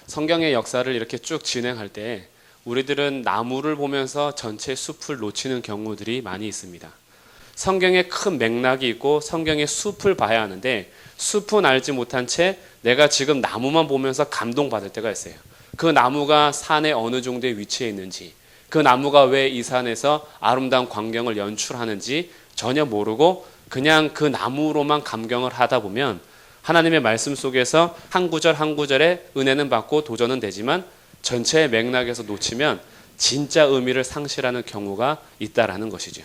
성경의 역사를 이렇게 쭉 진행할 때 우리들은 나무를 보면서 전체 숲을 놓치는 경우들이 많이 있습니다. 성경에 큰 맥락이 있고 성경의 숲을 봐야 하는데 숲은 알지 못한 채 내가 지금 나무만 보면서 감동받을 때가 있어요. 그 나무가 산에 어느 정도의 위치에 있는지, 그 나무가 왜 이 산에서 아름다운 광경을 연출하는지 전혀 모르고 그냥 그 나무로만 감경을 하다 보면 하나님의 말씀 속에서 한 구절 한 구절에 은혜는 받고 도전은 되지만 전체의 맥락에서 놓치면 진짜 의미를 상실하는 경우가 있다라는 것이죠.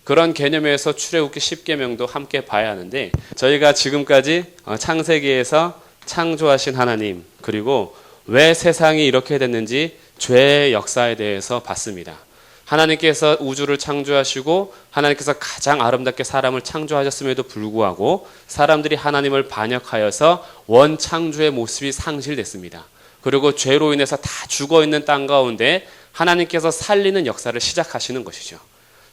그런 개념에서 출애굽기 10계명도 함께 봐야 하는데 저희가 지금까지 창세기에서 창조하신 하나님 그리고 왜 세상이 이렇게 됐는지 죄의 역사에 대해서 봤습니다. 하나님께서 우주를 창조하시고 하나님께서 가장 아름답게 사람을 창조하셨음에도 불구하고 사람들이 하나님을 반역하여서 원창조의 모습이 상실됐습니다. 그리고 죄로 인해서 다 죽어있는 땅 가운데 하나님께서 살리는 역사를 시작하시는 것이죠.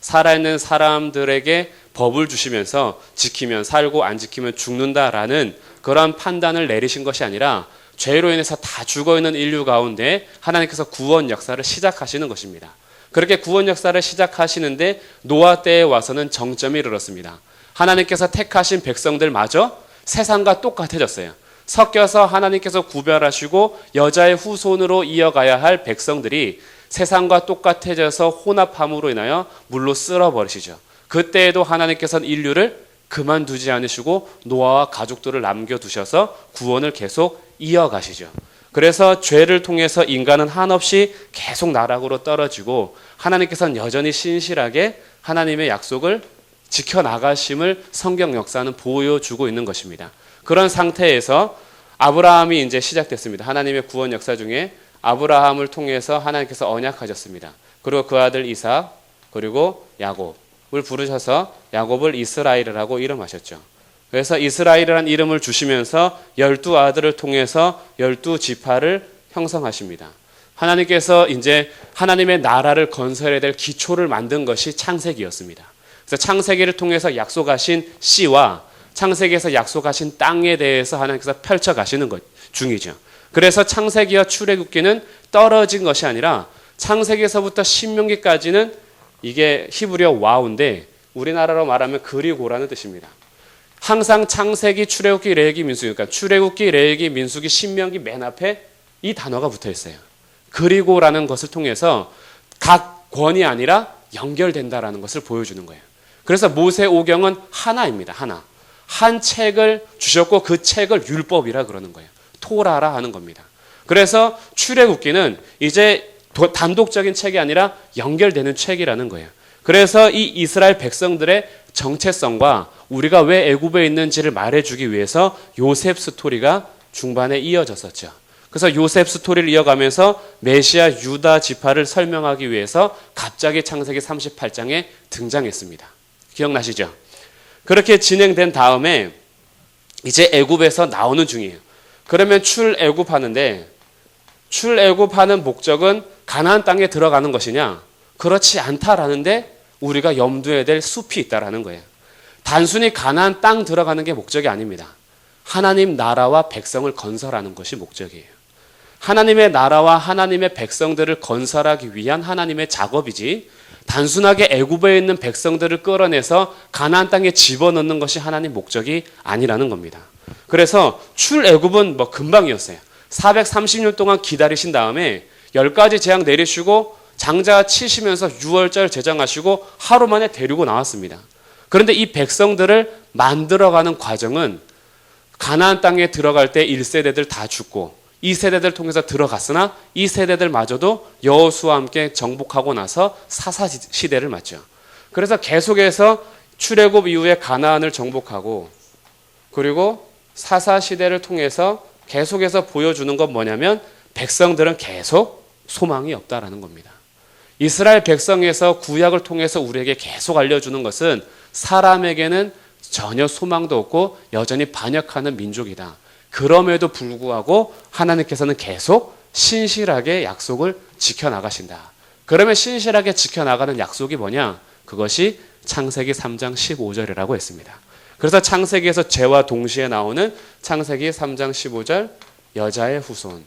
살아있는 사람들에게 법을 주시면서 지키면 살고 안 지키면 죽는다라는 그런 판단을 내리신 것이 아니라 죄로 인해서 다 죽어있는 인류 가운데 하나님께서 구원 역사를 시작하시는 것입니다. 그렇게 구원 역사를 시작하시는데 노아 때에 와서는 정점이 이르렀습니다. 하나님께서 택하신 백성들마저 세상과 똑같아졌어요. 섞여서 하나님께서 구별하시고 여자의 후손으로 이어가야 할 백성들이 세상과 똑같아져서 혼합함으로 인하여 물로 쓸어버리시죠. 그때에도 하나님께서는 인류를 그만두지 않으시고 노아와 가족들을 남겨두셔서 구원을 계속 이어가시죠. 그래서 죄를 통해서 인간은 한없이 계속 나락으로 떨어지고 하나님께서는 여전히 신실하게 하나님의 약속을 지켜나가심을 성경 역사는 보여주고 있는 것입니다. 그런 상태에서 아브라함이 이제 시작됐습니다. 하나님의 구원 역사 중에 아브라함을 통해서 하나님께서 언약하셨습니다. 그리고 그 아들 이삭 그리고 야곱을 부르셔서 야곱을 이스라엘이라고 이름하셨죠. 그래서 이스라엘이라는 이름을 주시면서 12아들을 통해서 12지파를 형성하십니다. 하나님께서 이제 하나님의 나라를 건설해야 될 기초를 만든 것이 창세기였습니다. 그래서 창세기를 통해서 약속하신 씨와 창세기에서 약속하신 땅에 대해서 하나님께서 펼쳐가시는 것 중이죠. 그래서 창세기와 출애굽기는 떨어진 것이 아니라 창세기에서부터 신명기까지는 이게 히브리어 와우인데 우리나라로 말하면 그리고라는 뜻입니다. 항상 창세기, 출애굽기, 레위기, 민수기, 그러니까 출애굽기, 레위기, 민수기, 신명기 맨 앞에 이 단어가 붙어 있어요. 그리고라는 것을 통해서 각 권이 아니라 연결된다라는 것을 보여주는 거예요. 그래서 모세오경은 하나입니다. 하나. 한 책을 주셨고 그 책을 율법이라 그러는 거예요. 토라라 하는 겁니다. 그래서 출애굽기는 이제 단독적인 책이 아니라 연결되는 책이라는 거예요. 그래서 이 이스라엘 백성들의 정체성과 우리가 왜 애굽에 있는지를 말해주기 위해서 요셉 스토리가 중반에 이어졌었죠. 그래서 요셉 스토리를 이어가면서 메시아 유다 지파를 설명하기 위해서 갑자기 창세기 38장에 등장했습니다. 기억나시죠? 그렇게 진행된 다음에 이제 애굽에서 나오는 중이에요. 그러면 출애굽하는데 출애굽하는 목적은 가나안 땅에 들어가는 것이냐? 그렇지 않다라는데 우리가 염두에 될 숲이 있다라는 거예요. 단순히 가나안 땅 들어가는 게 목적이 아닙니다. 하나님 나라와 백성을 건설하는 것이 목적이에요. 하나님의 나라와 하나님의 백성들을 건설하기 위한 하나님의 작업이지 단순하게 애굽에 있는 백성들을 끌어내서 가나안 땅에 집어넣는 것이 하나님 목적이 아니라는 겁니다. 그래서 출애굽은 금방이었어요. 430년 동안 기다리신 다음에 10가지 재앙 내리시고 장자 치시면서 유월절 제정하시고 하루 만에 데리고 나왔습니다. 그런데 이 백성들을 만들어가는 과정은 가나안 땅에 들어갈 때 1세대들 다 죽고 2세대들 통해서 들어갔으나 이 세대들마저도 여호수아와 함께 정복하고 나서 사사시대를 맞죠. 그래서 계속해서 출애굽 이후에 가나안을 정복하고 그리고 사사시대를 통해서 계속해서 보여주는 건 뭐냐면 백성들은 계속 소망이 없다라는 겁니다. 이스라엘 백성에서 구약을 통해서 우리에게 계속 알려주는 것은 사람에게는 전혀 소망도 없고 여전히 반역하는 민족이다. 그럼에도 불구하고 하나님께서는 계속 신실하게 약속을 지켜나가신다. 그러면 신실하게 지켜나가는 약속이 뭐냐? 그것이 창세기 3장 15절이라고 했습니다. 그래서 창세기에서 죄와 동시에 나오는 창세기 3장 15절 여자의 후손.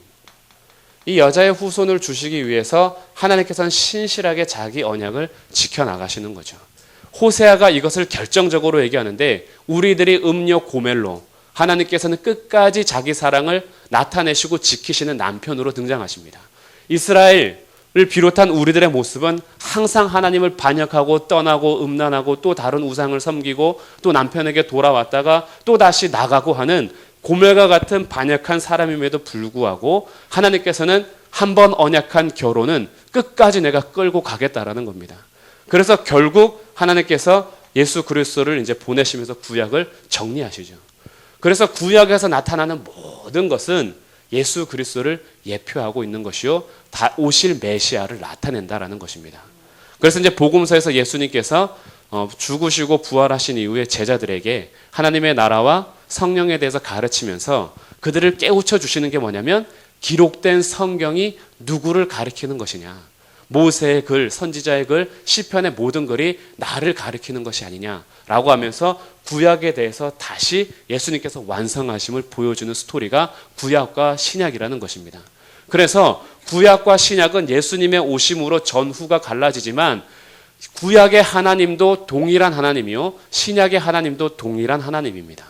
이 여자의 후손을 주시기 위해서 하나님께서는 신실하게 자기 언약을 지켜나가시는 거죠. 호세아가 이것을 결정적으로 얘기하는데 우리들이 음료 고멜로 하나님께서는 끝까지 자기 사랑을 나타내시고 지키시는 남편으로 등장하십니다. 이스라엘을 비롯한 우리들의 모습은 항상 하나님을 반역하고 떠나고 음란하고 또 다른 우상을 섬기고 또 남편에게 돌아왔다가 또 다시 나가고 하는 고멜과 같은 반역한 사람임에도 불구하고 하나님께서는 한 번 언약한 결혼은 끝까지 내가 끌고 가겠다라는 겁니다. 그래서 결국 하나님께서 예수 그리스도를 이제 보내시면서 구약을 정리하시죠. 그래서 구약에서 나타나는 모든 것은 예수 그리스도를 예표하고 있는 것이요, 다 오실 메시아를 나타낸다라는 것입니다. 그래서 이제 복음서에서 예수님께서 죽으시고 부활하신 이후에 제자들에게 하나님의 나라와 성령에 대해서 가르치면서 그들을 깨우쳐 주시는 게 뭐냐면 기록된 성경이 누구를 가리키는 것이냐. 모세의 글, 선지자의 글, 시편의 모든 글이 나를 가리키는 것이 아니냐라고 하면서 구약에 대해서 다시 예수님께서 완성하심을 보여주는 스토리가 구약과 신약이라는 것입니다. 그래서 구약과 신약은 예수님의 오심으로 전후가 갈라지지만 구약의 하나님도 동일한 하나님이요, 신약의 하나님도 동일한 하나님입니다.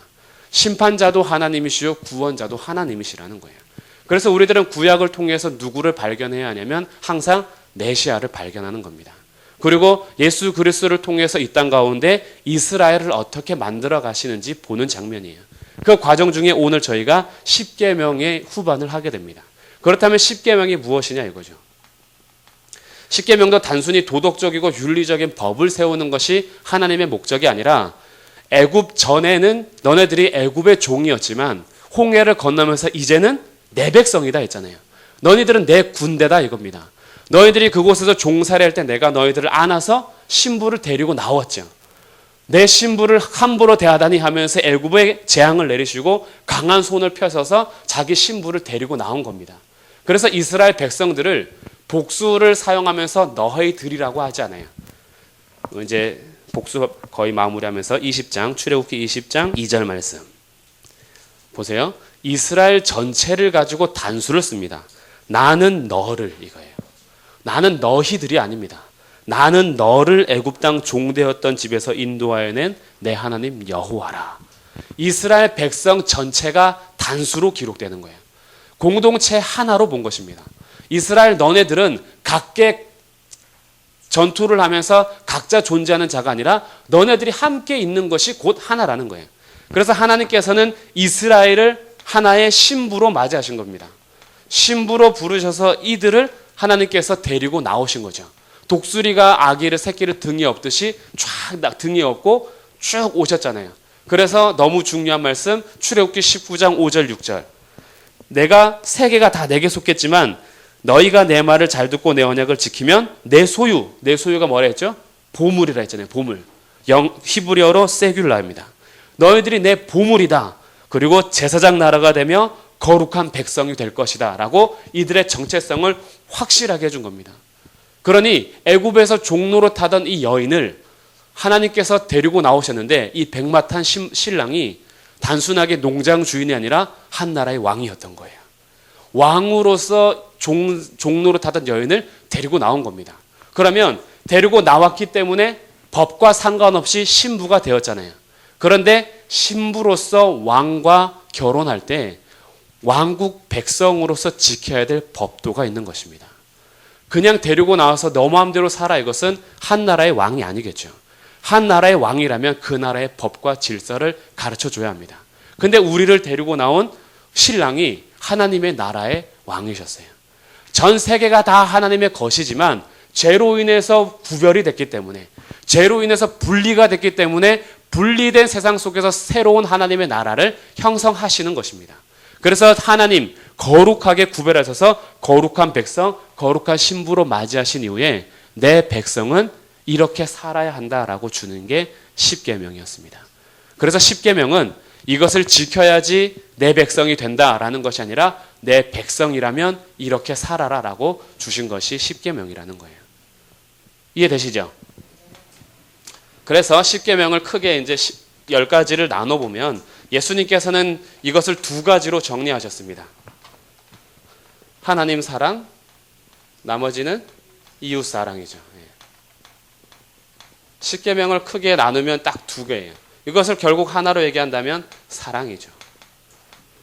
심판자도 하나님이시요, 구원자도 하나님이시라는 거예요. 그래서 우리들은 구약을 통해서 누구를 발견해야 하냐면 항상 메시아를 발견하는 겁니다. 그리고 예수 그리스도를 통해서 이 땅 가운데 이스라엘을 어떻게 만들어 가시는지 보는 장면이에요. 그 과정 중에 오늘 저희가 십계명의 후반을 하게 됩니다. 그렇다면 십계명이 무엇이냐 이거죠. 십계명도 단순히 도덕적이고 윤리적인 법을 세우는 것이 하나님의 목적이 아니라 애굽 전에는 너네들이 애굽의 종이었지만 홍해를 건너면서 이제는 내 백성이다 했잖아요. 너희들은 내 군대다 이겁니다. 너희들이 그곳에서 종살이 할 때 내가 너희들을 안아서 신부를 데리고 나왔죠. 내 신부를 함부로 대하다니 하면서 애굽에 재앙을 내리시고 강한 손을 펴서서 자기 신부를 데리고 나온 겁니다. 그래서 이스라엘 백성들을 복수를 사용하면서 너희들이라고 하지 않아요. 이제 복수 거의 마무리하면서 20장 출애굽기 20장 2절 말씀 보세요. 이스라엘 전체를 가지고 단수를 씁니다. 나는 너를 이거예요. 나는 너희들이 아닙니다. 나는 너를 애굽 땅 종되었던 집에서 인도하여 낸 내 하나님 여호와라. 이스라엘 백성 전체가 단수로 기록되는 거예요. 공동체 하나로 본 것입니다. 이스라엘 너네들은 각계 전투를 하면서 각자 존재하는 자가 아니라 너네들이 함께 있는 것이 곧 하나라는 거예요. 그래서 하나님께서는 이스라엘을 하나의 신부로 맞이하신 겁니다. 신부로 부르셔서 이들을 하나님께서 데리고 나오신 거죠. 독수리가 아기를 새끼를 등에 업듯이 쫙 등에 업고 쭉 오셨잖아요. 그래서 너무 중요한 말씀 출애굽기 19장 5절 6절 내가 세계가 다 내게 속겠지만 너희가 내 말을 잘 듣고 내 언약을 지키면 내 소유가 뭐라 했죠? 보물이라 했잖아요. 보물. 히브리어로 세귤라입니다. 너희들이 내 보물이다. 그리고 제사장 나라가 되며 거룩한 백성이 될 것이다 라고 이들의 정체성을 확실하게 해준 겁니다. 그러니 애굽에서 종로로 타던 이 여인을 하나님께서 데리고 나오셨는데 이 백마탄 신랑이 단순하게 농장 주인이 아니라 한 나라의 왕이었던 거예요. 왕으로서 종로로 타던 여인을 데리고 나온 겁니다. 그러면 데리고 나왔기 때문에 법과 상관없이 신부가 되었잖아요. 그런데 신부로서 왕과 결혼할 때 왕국 백성으로서 지켜야 될 법도가 있는 것입니다. 그냥 데리고 나와서 너 마음대로 살아 이것은 한 나라의 왕이 아니겠죠. 한 나라의 왕이라면 그 나라의 법과 질서를 가르쳐 줘야 합니다. 근데 우리를 데리고 나온 신랑이 하나님의 나라의 왕이셨어요. 전 세계가 다 하나님의 것이지만 죄로 인해서 구별이 됐기 때문에 죄로 인해서 분리가 됐기 때문에 분리된 세상 속에서 새로운 하나님의 나라를 형성하시는 것입니다. 그래서 하나님 거룩하게 구별하셔서 거룩한 백성, 거룩한 신부로 맞이하신 이후에 내 백성은 이렇게 살아야 한다라고 주는 게 십계명이었습니다. 그래서 십계명은 이것을 지켜야지 내 백성이 된다라는 것이 아니라 내 백성이라면 이렇게 살아라라고 주신 것이 십계명이라는 거예요. 이해되시죠? 그래서 십계명을 크게 이제 10가지를 나눠보면 예수님께서는 이것을 2가지로 정리하셨습니다. 하나님 사랑, 나머지는 이웃 사랑이죠. 십계명을 크게 나누면 딱 두 개예요. 이것을 결국 하나로 얘기한다면 사랑이죠.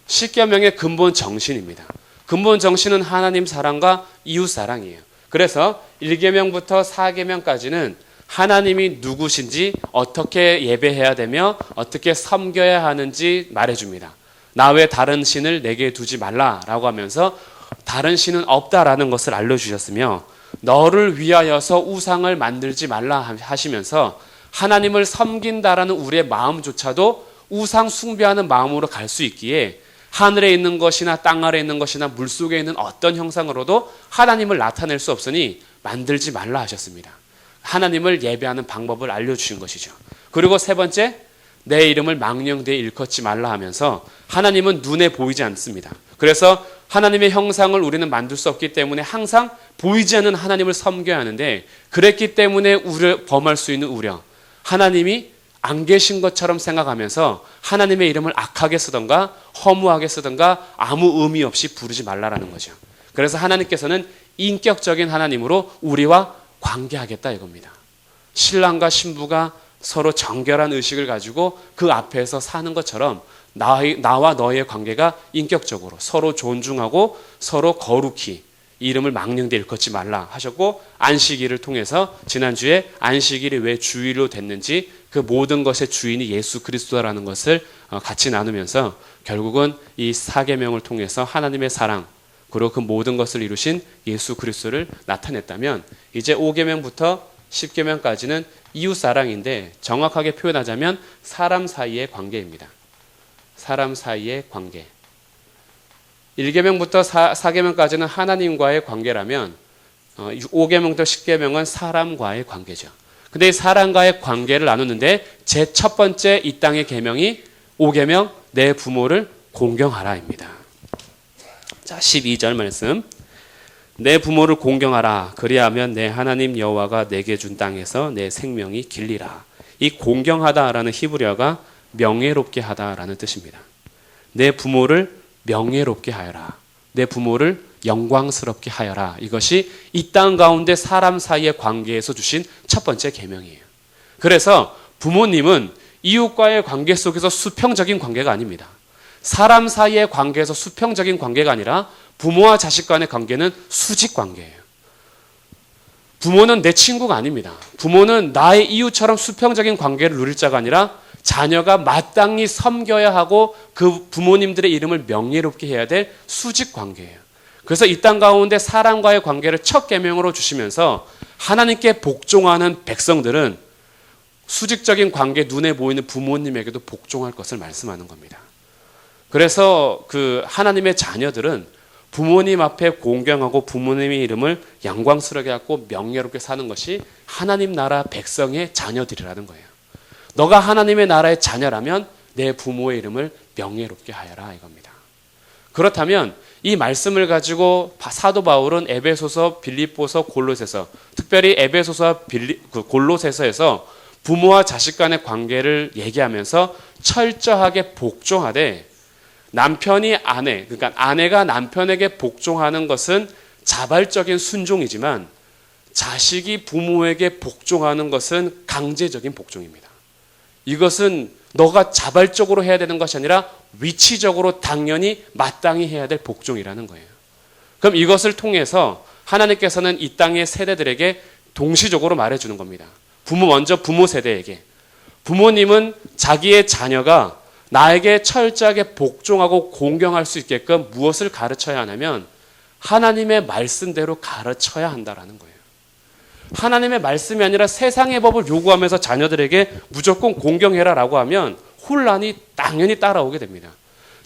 십계명의 근본 정신입니다. 근본 정신은 하나님 사랑과 이웃 사랑이에요. 그래서 1계명부터 4계명까지는 하나님이 누구신지, 어떻게 예배해야 되며 어떻게 섬겨야 하는지 말해줍니다. 나 외 다른 신을 내게 두지 말라라고 하면서 다른 신은 없다라는 것을 알려주셨으며, 너를 위하여서 우상을 만들지 말라 하시면서 하나님을 섬긴다라는 우리의 마음조차도 우상 숭배하는 마음으로 갈 수 있기에 하늘에 있는 것이나 땅 아래에 있는 것이나 물속에 있는 어떤 형상으로도 하나님을 나타낼 수 없으니 만들지 말라 하셨습니다. 하나님을 예배하는 방법을 알려주신 것이죠. 그리고 세 번째, 내 이름을 망령되이 일컫지 말라 하면서 하나님은 눈에 보이지 않습니다. 그래서 하나님의 형상을 우리는 만들 수 없기 때문에 항상 보이지 않는 하나님을 섬겨야 하는데, 그랬기 때문에 범할 수 있는 우려, 하나님이 안 계신 것처럼 생각하면서 하나님의 이름을 악하게 쓰던가 허무하게 쓰던가 아무 의미 없이 부르지 말라라는 거죠. 그래서 하나님께서는 인격적인 하나님으로 우리와 관계하겠다 이겁니다. 신랑과 신부가 서로 정결한 의식을 가지고 그 앞에서 사는 것처럼 나와 너의 관계가 인격적으로 서로 존중하고 서로 거룩히 이름을 망령되이 일컫지 말라 하셨고, 안식일을 통해서 지난주에 안식일이 왜 주일로 됐는지, 그 모든 것의 주인이 예수 그리스도라는 것을 같이 나누면서 결국은 이 4계명을 통해서 하나님의 사랑, 그리고 그 모든 것을 이루신 예수 그리스도를 나타냈다면, 이제 5계명부터 10계명까지는 이웃 사랑인데 정확하게 표현하자면 사람 사이의 관계입니다. 사람 사이의 관계. 1계명부터 4계명까지는 하나님과의 관계라면 5계명부터 10계명은 사람과의 관계죠. 근데 이 사람과의 관계를 나누는데 제 첫 번째 이 땅의 계명이 5계명, 내 부모를 공경하라입니다. 자, 12절 말씀. 내 부모를 공경하라. 그리하면 내 하나님 여호와가 내게 준 땅에서 내 생명이 길리라. 이 공경하다라는 히브리어가 명예롭게 하다라는 뜻입니다. 내 부모를 명예롭게 하여라. 내 부모를 영광스럽게 하여라. 이것이 이 땅 가운데 사람 사이의 관계에서 주신 첫 번째 계명이에요. 그래서 부모님은 이웃과의 관계 속에서 수평적인 관계가 아닙니다. 사람 사이의 관계에서 수평적인 관계가 아니라 부모와 자식 간의 관계는 수직 관계예요. 부모는 내 친구가 아닙니다. 부모는 나의 이웃처럼 수평적인 관계를 누릴 자가 아니라 자녀가 마땅히 섬겨야 하고 그 부모님들의 이름을 명예롭게 해야 될 수직 관계예요. 그래서 이 땅 가운데 사람과의 관계를 첫 계명으로 주시면서 하나님께 복종하는 백성들은 수직적인 관계, 눈에 보이는 부모님에게도 복종할 것을 말씀하는 겁니다. 그래서 그 하나님의 자녀들은 부모님 앞에 공경하고 부모님의 이름을 영광스럽게 하고 명예롭게 사는 것이 하나님 나라 백성의 자녀들이라는 거예요. 너가 하나님의 나라의 자녀라면 내 부모의 이름을 명예롭게 하여라 이겁니다. 그렇다면 이 말씀을 가지고 사도 바울은 에베소서, 빌립보서, 골로새서, 특별히 에베소서와 골로새서에서 부모와 자식 간의 관계를 얘기하면서 철저하게 복종하되, 남편이 아내, 그러니까 아내가 남편에게 복종하는 것은 자발적인 순종이지만 자식이 부모에게 복종하는 것은 강제적인 복종입니다. 이것은 너가 자발적으로 해야 되는 것이 아니라 위치적으로 당연히 마땅히 해야 될 복종이라는 거예요. 그럼 이것을 통해서 하나님께서는 이 땅의 세대들에게 동시적으로 말해주는 겁니다. 먼저 부모 세대에게. 부모님은 자기의 자녀가 나에게 철저하게 복종하고 공경할 수 있게끔 무엇을 가르쳐야 하냐면 하나님의 말씀대로 가르쳐야 한다라는 거예요. 하나님의 말씀이 아니라 세상의 법을 요구하면서 자녀들에게 무조건 공경해라라고 하면 혼란이 당연히 따라오게 됩니다.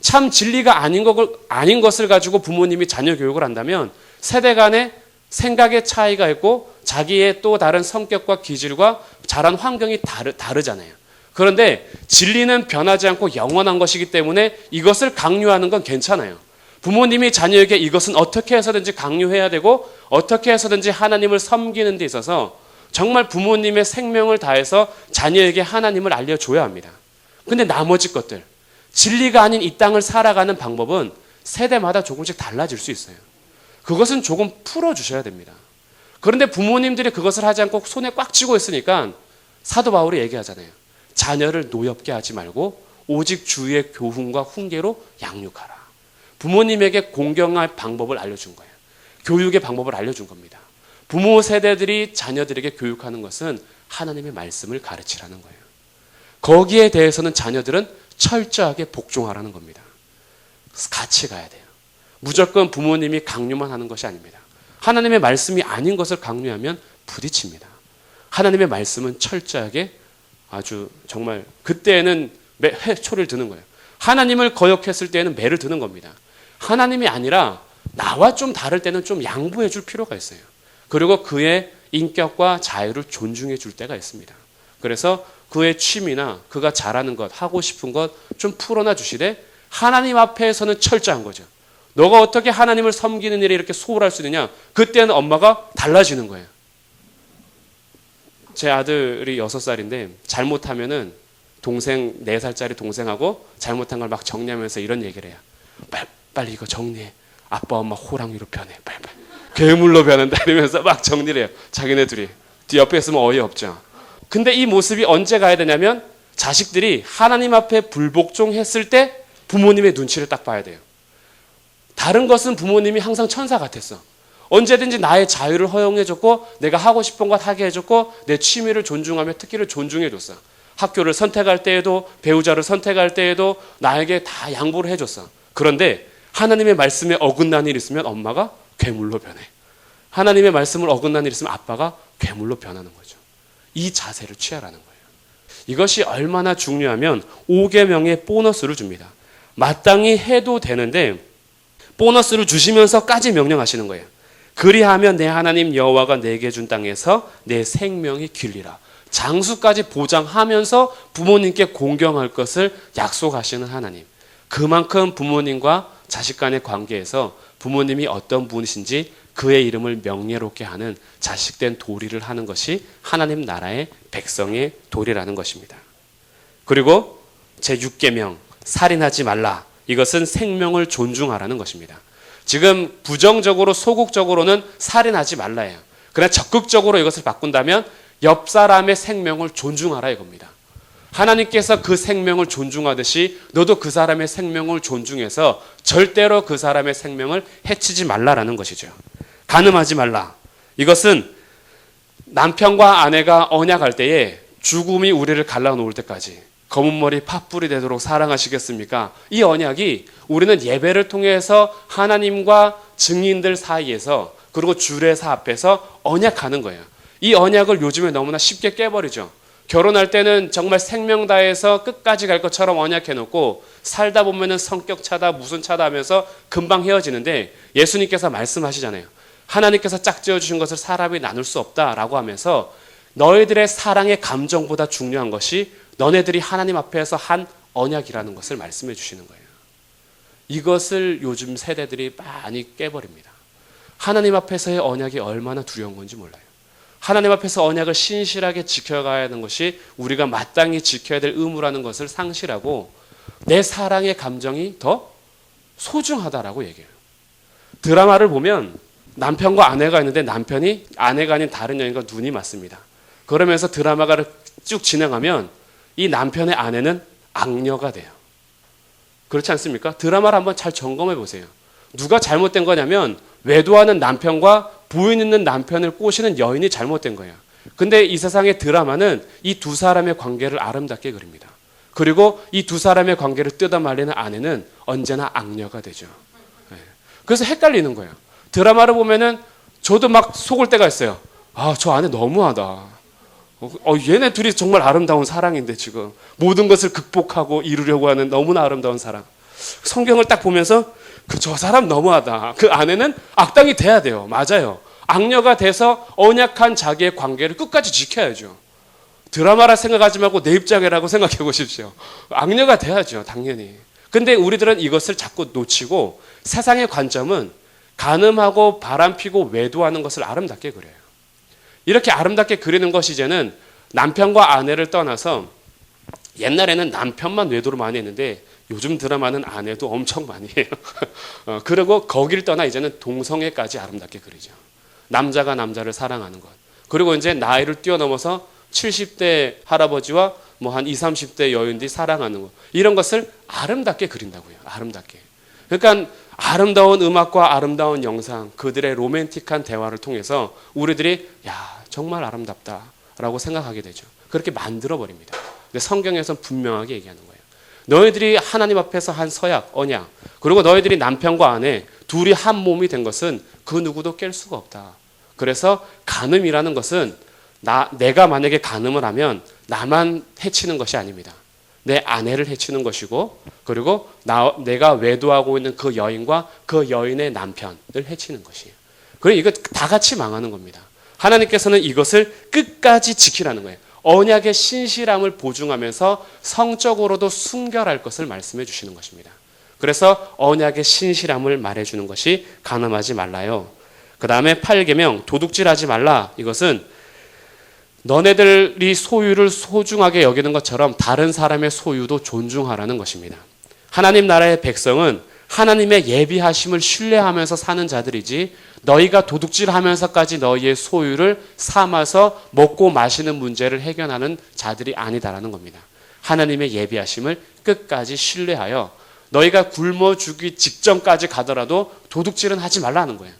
참 진리가 아닌 것을 가지고 부모님이 자녀 교육을 한다면 세대 간의 생각의 차이가 있고 자기의 또 다른 성격과 기질과 자란 환경이 다르잖아요. 그런데 진리는 변하지 않고 영원한 것이기 때문에 이것을 강요하는 건 괜찮아요. 부모님이 자녀에게 이것은 어떻게 해서든지 강요해야 되고 어떻게 해서든지 하나님을 섬기는 데 있어서 정말 부모님의 생명을 다해서 자녀에게 하나님을 알려줘야 합니다. 근데 나머지 것들, 진리가 아닌 이 땅을 살아가는 방법은 세대마다 조금씩 달라질 수 있어요. 그것은 조금 풀어주셔야 됩니다. 그런데 부모님들이 그것을 하지 않고 손에 꽉 쥐고 있으니까 사도 바울이 얘기하잖아요. 자녀를 노엽게 하지 말고 오직 주의 교훈과 훈계로 양육하라. 부모님에게 공경할 방법을 알려준 거예요. 교육의 방법을 알려준 겁니다. 부모 세대들이 자녀들에게 교육하는 것은 하나님의 말씀을 가르치라는 거예요. 거기에 대해서는 자녀들은 철저하게 복종하라는 겁니다. 같이 가야 돼요. 무조건 부모님이 강요만 하는 것이 아닙니다. 하나님의 말씀이 아닌 것을 강요하면 부딪힙니다. 하나님의 말씀은 철저하게 아주 정말 그때는 초를 드는 거예요. 하나님을 거역했을 때는 매를 드는 겁니다. 하나님이 아니라 나와 좀 다를 때는 좀 양보해 줄 필요가 있어요. 그리고 그의 인격과 자유를 존중해 줄 때가 있습니다. 그래서 그의 취미나 그가 잘하는 것, 하고 싶은 것 좀 풀어놔 주시되 하나님 앞에서는 철저한 거죠. 너가 어떻게 하나님을 섬기는 일에 이렇게 소홀할 수 있느냐? 그때는 엄마가 달라지는 거예요. 제 아들이 6살인데 잘못하면은 동생 4살짜리 동생하고 잘못한 걸 막 정리하면서 이런 얘기를 해요. 빨리 이거 정리해. 아빠 엄마 호랑이로 변해. 빨리. 괴물로 변한다 이러면서 막 정리를 해요. 자기네 둘이. 뒤 옆에 있으면 어이없죠. 근데 이 모습이 언제 가야 되냐면 자식들이 하나님 앞에 불복종했을 때 부모님의 눈치를 딱 봐야 돼요. 다른 것은 부모님이 항상 천사 같았어. 언제든지 나의 자유를 허용해줬고 내가 하고 싶은 것 하게 해줬고 내 취미를 존중하며 특기를 존중해줬어. 학교를 선택할 때에도 배우자를 선택할 때에도 나에게 다 양보를 해줬어. 그런데 하나님의 말씀에 어긋난 일이 있으면 엄마가 괴물로 변해. 하나님의 말씀을 어긋난 일이 있으면 아빠가 괴물로 변하는 거죠. 이 자세를 취하라는 거예요. 이것이 얼마나 중요하면 5계명의 보너스를 줍니다. 마땅히 해도 되는데 보너스를 주시면서까지 명령하시는 거예요. 그리하면 내 하나님 여호와가 내게 준 땅에서 내 생명이 길리라. 장수까지 보장하면서 부모님께 공경할 것을 약속하시는 하나님. 그만큼 부모님과 자식 간의 관계에서 부모님이 어떤 분이신지 그의 이름을 명예롭게 하는 자식된 도리를 하는 것이 하나님 나라의 백성의 도리라는 것입니다. 그리고 제6계명 살인하지 말라. 이것은 생명을 존중하라는 것입니다. 지금 부정적으로 소극적으로는 살인하지 말라예요. 그러나 적극적으로 이것을 바꾼다면 옆 사람의 생명을 존중하라 이겁니다. 하나님께서 그 생명을 존중하듯이 너도 그 사람의 생명을 존중해서 절대로 그 사람의 생명을 해치지 말라라는 것이죠. 간음하지 말라. 이것은 남편과 아내가 언약할 때에 죽음이 우리를 갈라놓을 때까지 검은 머리 팥불이 되도록 사랑하시겠습니까? 이 언약이 우리는 예배를 통해서 하나님과 증인들 사이에서 그리고 주례사 앞에서 언약하는 거예요. 이 언약을 요즘에 너무나 쉽게 깨버리죠. 결혼할 때는 정말 생명 다해서 끝까지 갈 것처럼 언약해놓고 살다 보면은 성격 차다 무슨 차다 하면서 금방 헤어지는데 예수님께서 말씀하시잖아요. 하나님께서 짝지어 주신 것을 사람이 나눌 수 없다라고 하면서 너희들의 사랑의 감정보다 중요한 것이 너네들이 하나님 앞에서 한 언약이라는 것을 말씀해 주시는 거예요. 이것을 요즘 세대들이 많이 깨버립니다. 하나님 앞에서의 언약이 얼마나 두려운 건지 몰라요. 하나님 앞에서 언약을 신실하게 지켜가야 하는 것이 우리가 마땅히 지켜야 될 의무라는 것을 상실하고 내 사랑의 감정이 더 소중하다라고 얘기해요. 드라마를 보면 남편과 아내가 있는데 남편이 아내가 아닌 다른 여인과 눈이 맞습니다. 그러면서 드라마가 쭉 진행하면 이 남편의 아내는 악녀가 돼요. 그렇지 않습니까? 드라마를 한번 잘 점검해 보세요. 누가 잘못된 거냐면 외도하는 남편과 부인 있는 남편을 꼬시는 여인이 잘못된 거예요. 근데 이 세상의 드라마는 이 두 사람의 관계를 아름답게 그립니다. 그리고 이 두 사람의 관계를 뜯어말리는 아내는 언제나 악녀가 되죠. 그래서 헷갈리는 거예요. 드라마를 보면은 저도 막 속을 때가 있어요. 아, 저 아내 너무하다. 얘네 둘이 정말 아름다운 사랑인데 지금 모든 것을 극복하고 이루려고 하는 너무나 아름다운 사랑. 성경을 딱 보면서 저 사람 너무하다. 그 아내는 악당이 돼야 돼요. 맞아요. 악녀가 돼서 언약한 자기의 관계를 끝까지 지켜야죠. 드라마라 생각하지 말고 내 입장이라고 생각해 보십시오. 악녀가 돼야죠. 당연히. 근데 우리들은 이것을 자꾸 놓치고 세상의 관점은 간음하고 바람피고 외도하는 것을 아름답게 그려요. 이렇게 아름답게 그리는 것이 이제는 남편과 아내를 떠나서 옛날에는 남편만 외도를 많이 했는데 요즘 드라마는 아내도 엄청 많이 해요. 그리고 거기를 떠나 이제는 동성애까지 아름답게 그리죠. 남자가 남자를 사랑하는 것. 그리고 이제 나이를 뛰어넘어서 70대 할아버지와 뭐 한 20, 30대 여인들이 사랑하는 것. 이런 것을 아름답게 그린다고요. 아름답게. 그러니까 아름다운 음악과 아름다운 영상, 그들의 로맨틱한 대화를 통해서 우리들이 야, 정말 아름답다라고 생각하게 되죠. 그렇게 만들어 버립니다. 근데 성경에서는 분명하게 얘기하는 거예요. 너희들이 하나님 앞에서 한 서약, 언약, 그리고 너희들이 남편과 아내 둘이 한 몸이 된 것은 그 누구도 깰 수가 없다. 그래서 간음이라는 것은 내가 만약에 간음을 하면 나만 해치는 것이 아닙니다. 내 아내를 해치는 것이고, 그리고 내가 외도하고 있는 그 여인과 그 여인의 남편을 해치는 것이에요. 그리고 이거 다 같이 망하는 겁니다. 하나님께서는 이것을 끝까지 지키라는 거예요. 언약의 신실함을 보증하면서 성적으로도 순결할 것을 말씀해 주시는 것입니다. 그래서 언약의 신실함을 말해주는 것이 간음하지 말라요. 그 다음에 8계명 도둑질하지 말라. 이것은 너네들이 소유를 소중하게 여기는 것처럼 다른 사람의 소유도 존중하라는 것입니다. 하나님 나라의 백성은 하나님의 예비하심을 신뢰하면서 사는 자들이지 너희가 도둑질하면서까지 너희의 소유를 삼아서 먹고 마시는 문제를 해결하는 자들이 아니다라는 겁니다. 하나님의 예비하심을 끝까지 신뢰하여 너희가 굶어 죽기 직전까지 가더라도 도둑질은 하지 말라는 거예요.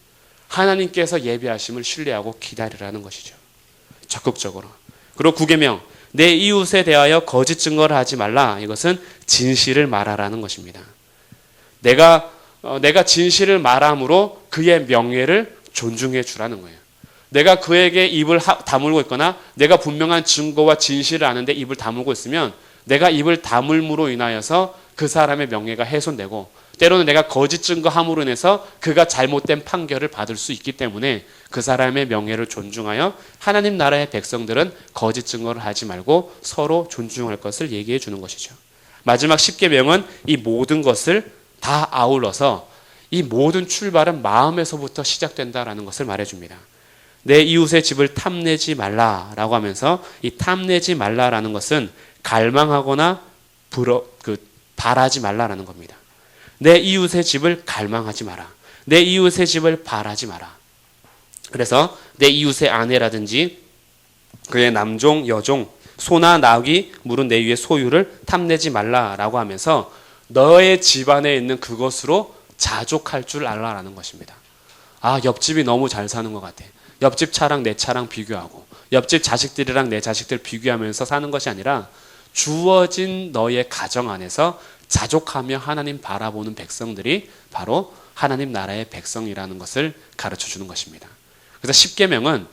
하나님께서 예비하심을 신뢰하고 기다리라는 것이죠. 적극적으로. 그리고 9계명 내 이웃에 대하여 거짓 증거를 하지 말라. 이것은 진실을 말하라는 것입니다. 내가 진실을 말함으로 그의 명예를 존중해 주라는 거예요. 내가 그에게 입을 다물고 있거나 내가 분명한 증거와 진실을 아는데 입을 다물고 있으면 내가 입을 다물므로 인하여서 그 사람의 명예가 훼손되고 때로는 내가 거짓 증거함으로 인해서 그가 잘못된 판결을 받을 수 있기 때문에 그 사람의 명예를 존중하여 하나님 나라의 백성들은 거짓 증거를 하지 말고 서로 존중할 것을 얘기해 주는 것이죠. 마지막 10계명은 이 모든 것을 다 아울러서 이 모든 출발은 마음에서부터 시작된다라는 것을 말해줍니다. 내 이웃의 집을 탐내지 말라라고 하면서 이 탐내지 말라라는 것은 갈망하거나 바라지 말라라는 겁니다. 내 이웃의 집을 갈망하지 마라. 내 이웃의 집을 바라지 마라. 그래서 내 이웃의 아내라든지 그의 남종, 여종, 소나 나귀, 물은 내 위의 소유를 탐내지 말라라고 하면서 너의 집안에 있는 그것으로 자족할 줄 알라라는 것입니다. 아, 옆집이 너무 잘 사는 것 같아. 옆집 차랑 내 차랑 비교하고 옆집 자식들이랑 내 자식들 비교하면서 사는 것이 아니라 주어진 너의 가정 안에서 자족하며 하나님 바라보는 백성들이 바로 하나님 나라의 백성이라는 것을 가르쳐 주는 것입니다. 그래서 10계명은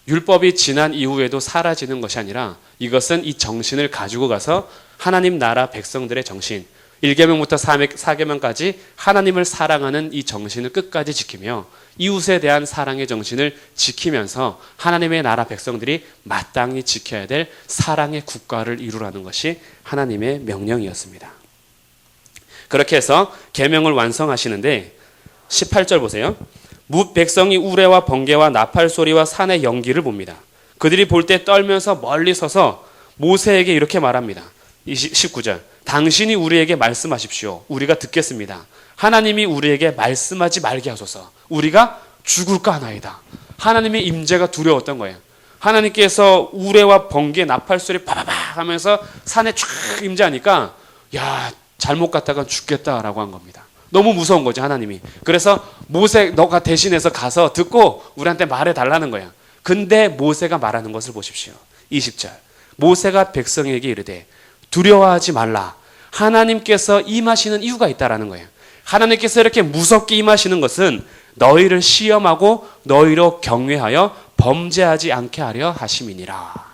율법이 지난 이후에도 사라지는 것이 아니라 이것은 이 정신을 가지고 가서 하나님 나라 백성들의 정신, 1계명부터 4계명까지 하나님을 사랑하는 이 정신을 끝까지 지키며 이웃에 대한 사랑의 정신을 지키면서 하나님의 나라 백성들이 마땅히 지켜야 될 사랑의 국가를 이루라는 것이 하나님의 명령이었습니다. 그렇게 해서 계명을 완성하시는데 18절 보세요. 뭇 백성이 우레와 번개와 나팔 소리와 산의 연기를 봅니다. 그들이 볼 때 떨면서 멀리 서서 모세에게 이렇게 말합니다. 19절 당신이 우리에게 말씀하십시오. 우리가 듣겠습니다. 하나님이 우리에게 말씀하지 말게 하소서. 우리가 죽을까 하나이다. 하나님의 임재가 두려웠던 거예요. 하나님께서 우레와 번개 나팔 소리 바바바 하면서 산에 쫙 임재하니까 야 잘못 갔다가 죽겠다라고 한 겁니다. 너무 무서운 거죠, 하나님이. 그래서 모세 너가 대신해서 가서 듣고 우리한테 말해달라는 거야. 근데 모세가 말하는 것을 보십시오. 20절 모세가 백성에게 이르되 두려워하지 말라. 하나님께서 임하시는 이유가 있다라는 거예요. 하나님께서 이렇게 무섭게 임하시는 것은 너희를 시험하고 너희로 경외하여 범죄하지 않게 하려 하심이니라.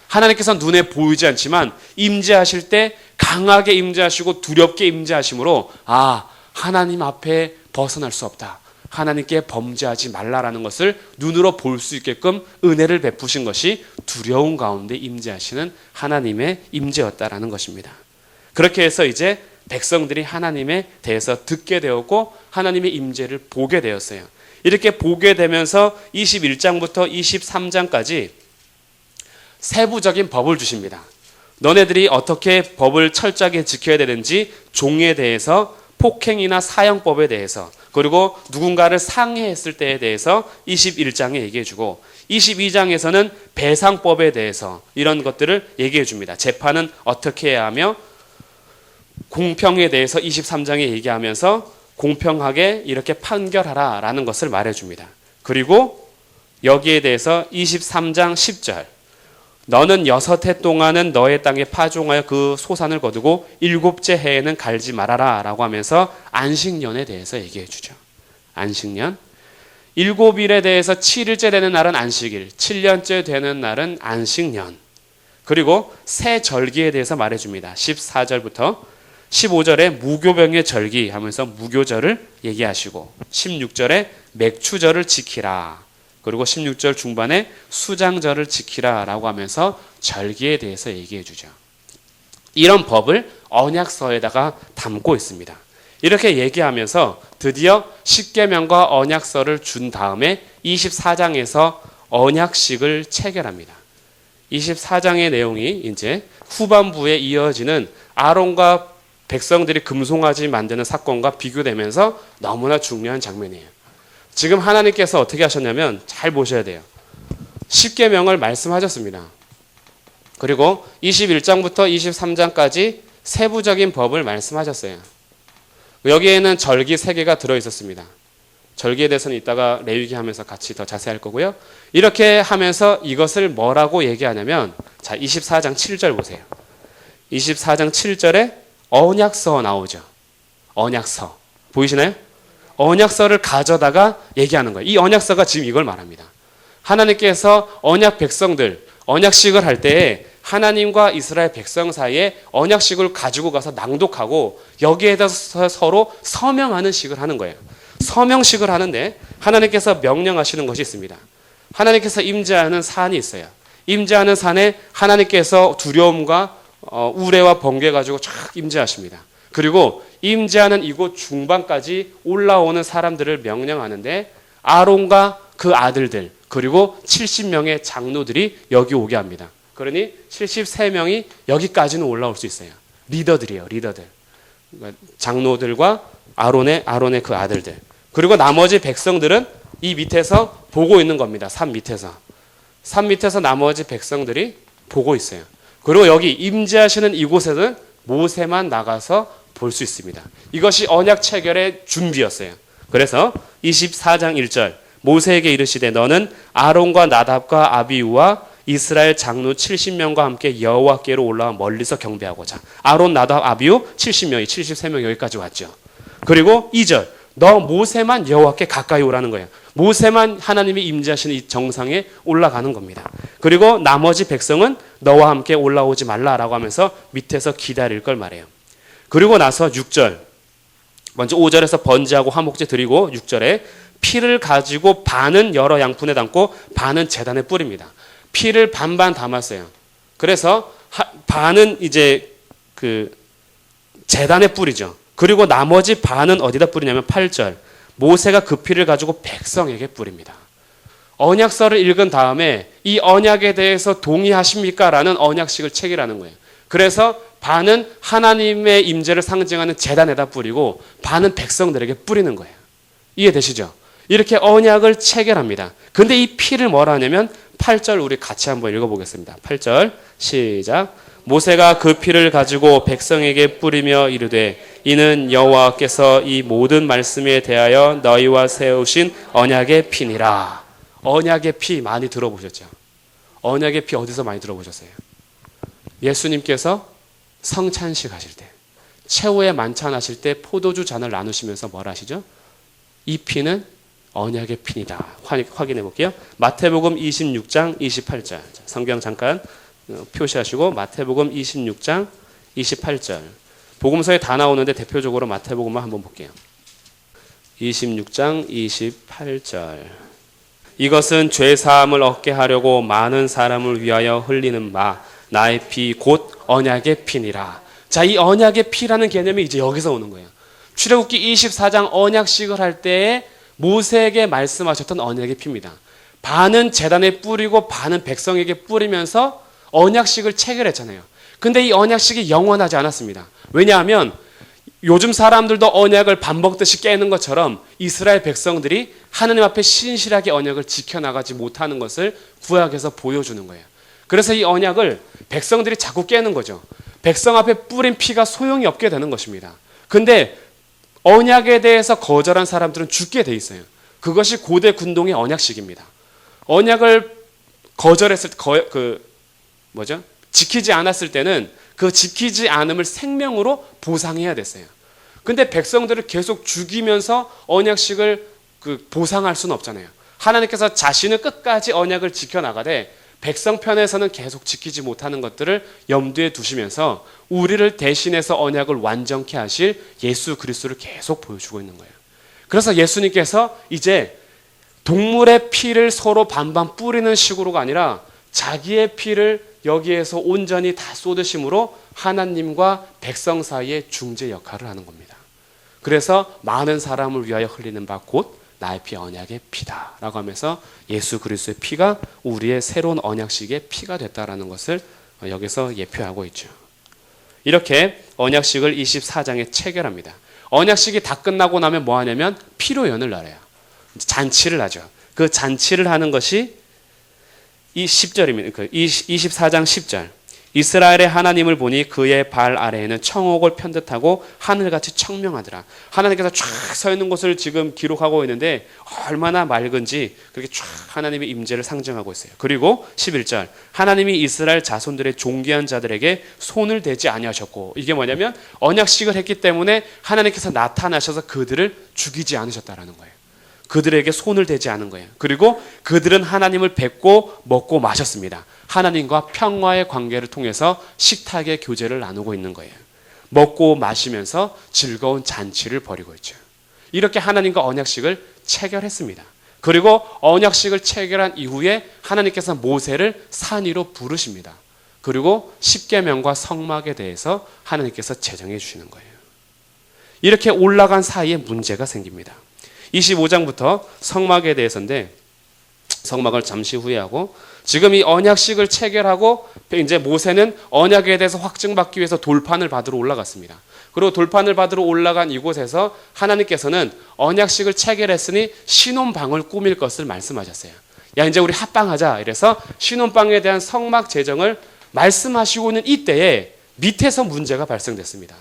하나님께서 눈에 보이지 않지만 임재하실 때 강하게 임재하시고 두렵게 임재하심으로 아, 하나님 앞에 벗어날 수 없다. 하나님께 범죄하지 말라라는 것을 눈으로 볼 수 있게끔 은혜를 베푸신 것이 두려운 가운데 임재하시는 하나님의 임재였다라는 것입니다. 그렇게 해서 이제 백성들이 하나님에 대해서 듣게 되었고 하나님의 임재를 보게 되었어요. 이렇게 보게 되면서 21장부터 23장까지 세부적인 법을 주십니다. 너네들이 어떻게 법을 철저하게 지켜야 되는지 종에 대해서, 폭행이나 사형법에 대해서, 그리고 누군가를 상해했을 때에 대해서 21장에 얘기해 주고 22장에서는 배상법에 대해서 이런 것들을 얘기해 줍니다. 재판은 어떻게 해야 하며 공평에 대해서 23장에 얘기하면서 공평하게 이렇게 판결하라 라는 것을 말해 줍니다. 그리고 여기에 대해서 23장 10절 너는 6해 동안은 너의 땅에 파종하여 그 소산을 거두고 7째 해에는 갈지 말아라 라고 하면서 안식년에 대해서 얘기해 주죠. 안식년. 7일에 대해서 7일째 되는 날은 안식일, 7년째 되는 날은 안식년. 그리고 새 절기에 대해서 말해 줍니다. 14절부터 15절에 무교병의 절기 하면서 무교절을 얘기하시고 16절에 맥추절을 지키라. 그리고 16절 중반에 수장절을 지키라 라고 하면서 절기에 대해서 얘기해 주죠. 이런 법을 언약서에다가 담고 있습니다. 이렇게 얘기하면서 드디어 십계명과 언약서를 준 다음에 24장에서 언약식을 체결합니다. 24장의 내용이 이제 후반부에 이어지는 아론과 백성들이 금송아지 만드는 사건과 비교되면서 너무나 중요한 장면이에요. 지금 하나님께서 어떻게 하셨냐면 잘 보셔야 돼요. 십계명을 말씀하셨습니다. 그리고 21장부터 23장까지 세부적인 법을 말씀하셨어요. 여기에는 절기 3개가 들어있었습니다. 절기에 대해서는 이따가 레위기 하면서 같이 더 자세히 할 거고요. 이렇게 하면서 이것을 뭐라고 얘기하냐면 자 24장 7절 보세요. 24장 7절에 언약서 나오죠. 언약서. 보이시나요? 언약서를 가져다가 얘기하는 거예요. 이 언약서가 지금 이걸 말합니다. 하나님께서 언약 백성들, 언약식을 할 때에 하나님과 이스라엘 백성 사이에 언약식을 가지고 가서 낭독하고 여기에 대해서 서로 서명하는 식을 하는 거예요. 서명식을 하는데 하나님께서 명령하시는 것이 있습니다. 하나님께서 임재하는 산이 있어요. 임재하는 산에 하나님께서 두려움과 우레와 번개 가지고 쫙 임재하십니다. 그리고 임재하는 이곳 중반까지 올라오는 사람들을 명령하는데 아론과 그 아들들 그리고 70명의 장로들이 여기 오게 합니다. 그러니 73명이 여기까지는 올라올 수 있어요. 리더들이에요. 리더들. 장로들과 아론의 그 아들들. 그리고 나머지 백성들은 이 밑에서 보고 있는 겁니다. 산 밑에서. 산 밑에서 나머지 백성들이 보고 있어요. 그리고 여기 임재하시는 이곳에는 모세만 나가서 볼 수 있습니다. 이것이 언약 체결의 준비였어요. 그래서 24장 1절 모세에게 이르시되 너는 아론과 나답과 아비우와 이스라엘 장로 70명과 함께 여호와께로 올라와 멀리서 경배하고자. 아론, 나답, 아비우 70명이 73명 여기까지 왔죠. 그리고 2절 너 모세만 여호와께 가까이 오라는 거예요. 모세만 하나님이 임재하시는 이 정상에 올라가는 겁니다. 그리고 나머지 백성은 너와 함께 올라오지 말라라고 하면서 밑에서 기다릴 걸 말해요. 그리고 나서 6절 먼저 5절에서 번제하고 화목제 드리고 6절에 피를 가지고 반은 여러 양푼에 담고 반은 제단에 뿌립니다. 피를 반반 담았어요. 그래서 반은 이제 그 제단에 뿌리죠. 그리고 나머지 반은 어디다 뿌리냐면 8절 모세가 그 피를 가지고 백성에게 뿌립니다. 언약서를 읽은 다음에 이 언약에 대해서 동의하십니까? 라는 언약식을 체결하는 거예요. 그래서 반은 하나님의 임재를 상징하는 제단에다 뿌리고 반은 백성들에게 뿌리는 거예요. 이해되시죠? 이렇게 언약을 체결합니다. 근데 이 피를 뭐라 하냐면 8절 우리 같이 한번 읽어보겠습니다. 8절 시작. 모세가 그 피를 가지고 백성에게 뿌리며 이르되 이는 여호와께서 이 모든 말씀에 대하여 너희와 세우신 언약의 피니라. 언약의 피 많이 들어보셨죠? 언약의 피 어디서 많이 들어보셨어요? 예수님께서 성찬식 하실 때 최후의 만찬 하실 때 포도주 잔을 나누시면서 뭘 하시죠? 이 피는 언약의 피니다. 확인해 볼게요. 마태복음 26장 28절. 성경 잠깐 표시하시고 마태복음 26장 28절. 복음서에 다 나오는데 대표적으로 마태복음만 한번 볼게요. 26장 28절. 이것은 죄 사함을 얻게 하려고 많은 사람을 위하여 흘리는 바 나의 피 곧 언약의 피니라. 자, 이 언약의 피라는 개념이 이제 여기서 오는 거예요. 출애굽기 24장 언약식을 할 때에 모세에게 말씀하셨던 언약의 피입니다. 반은 제단에 뿌리고 반은 백성에게 뿌리면서 언약식을 체결했잖아요. 근데 이 언약식이 영원하지 않았습니다. 왜냐하면 요즘 사람들도 언약을 밥 먹듯이 깨는 것처럼 이스라엘 백성들이 하나님 앞에 신실하게 언약을 지켜나가지 못하는 것을 구약에서 보여주는 거예요. 그래서 이 언약을 백성들이 자꾸 깨는 거죠. 백성 앞에 뿌린 피가 소용이 없게 되는 것입니다. 근데 언약에 대해서 거절한 사람들은 죽게 돼 있어요. 그것이 고대 군동의 언약식입니다. 언약을 거절했을 지키지 않았을 때는 그 지키지 않음을 생명으로 보상해야 됐어요. 근데 백성들을 계속 죽이면서 언약식을 보상할 수는 없잖아요. 하나님께서 자신은 끝까지 언약을 지켜나가되 백성 편에서는 계속 지키지 못하는 것들을 염두에 두시면서 우리를 대신해서 언약을 완전케 하실 예수 그리스도를 계속 보여주고 있는 거예요. 그래서 예수님께서 이제 동물의 피를 서로 반반 뿌리는 식으로가 아니라 자기의 피를 여기에서 온전히 다 쏟으심으로 하나님과 백성 사이의 중재 역할을 하는 겁니다. 그래서 많은 사람을 위하여 흘리는 바 곧 나의 피 언약의 피다 라고 하면서 예수 그리스도의 피가 우리의 새로운 언약식의 피가 됐다라는 것을 여기서 예표하고 있죠. 이렇게 언약식을 24장에 체결합니다. 언약식이 다 끝나고 나면 뭐 하냐면 피로연을 나눠요. 잔치를 하죠. 그 잔치를 하는 것이 이 10절입니다. 24장 10절. 이스라엘의 하나님을 보니 그의 발 아래에는 청옥을 편듯하고 하늘같이 청명하더라. 하나님께서 쫙 서 있는 곳을 지금 기록하고 있는데 얼마나 맑은지 그렇게 쫙 하나님의 임재를 상징하고 있어요. 그리고 11절. 하나님이 이스라엘 자손들의 존귀한 자들에게 손을 대지 아니하셨고, 이게 뭐냐면 언약식을 했기 때문에 하나님께서 나타나셔서 그들을 죽이지 않으셨다라는 거예요. 그들에게 손을 대지 않은 거예요. 그리고 그들은 하나님을 뵙고 먹고 마셨습니다. 하나님과 평화의 관계를 통해서 식탁의 교제를 나누고 있는 거예요. 먹고 마시면서 즐거운 잔치를 벌이고 있죠. 이렇게 하나님과 언약식을 체결했습니다. 그리고 언약식을 체결한 이후에 하나님께서 모세를 산 위로 부르십니다. 그리고 십계명과 성막에 대해서 하나님께서 제정해 주시는 거예요. 이렇게 올라간 사이에 문제가 생깁니다. 25장부터 성막에 대해서인데, 성막을 잠시 후에 하고, 지금 이 언약식을 체결하고 이제 모세는 언약에 대해서 확증받기 위해서 돌판을 받으러 올라갔습니다. 그리고 돌판을 받으러 올라간 이곳에서 하나님께서는 언약식을 체결했으니 신혼방을 꾸밀 것을 말씀하셨어요. 야, 이제 우리 합방하자. 이래서 신혼방에 대한 성막 제정을 말씀하시고 있는 이때에 밑에서 문제가 발생됐습니다.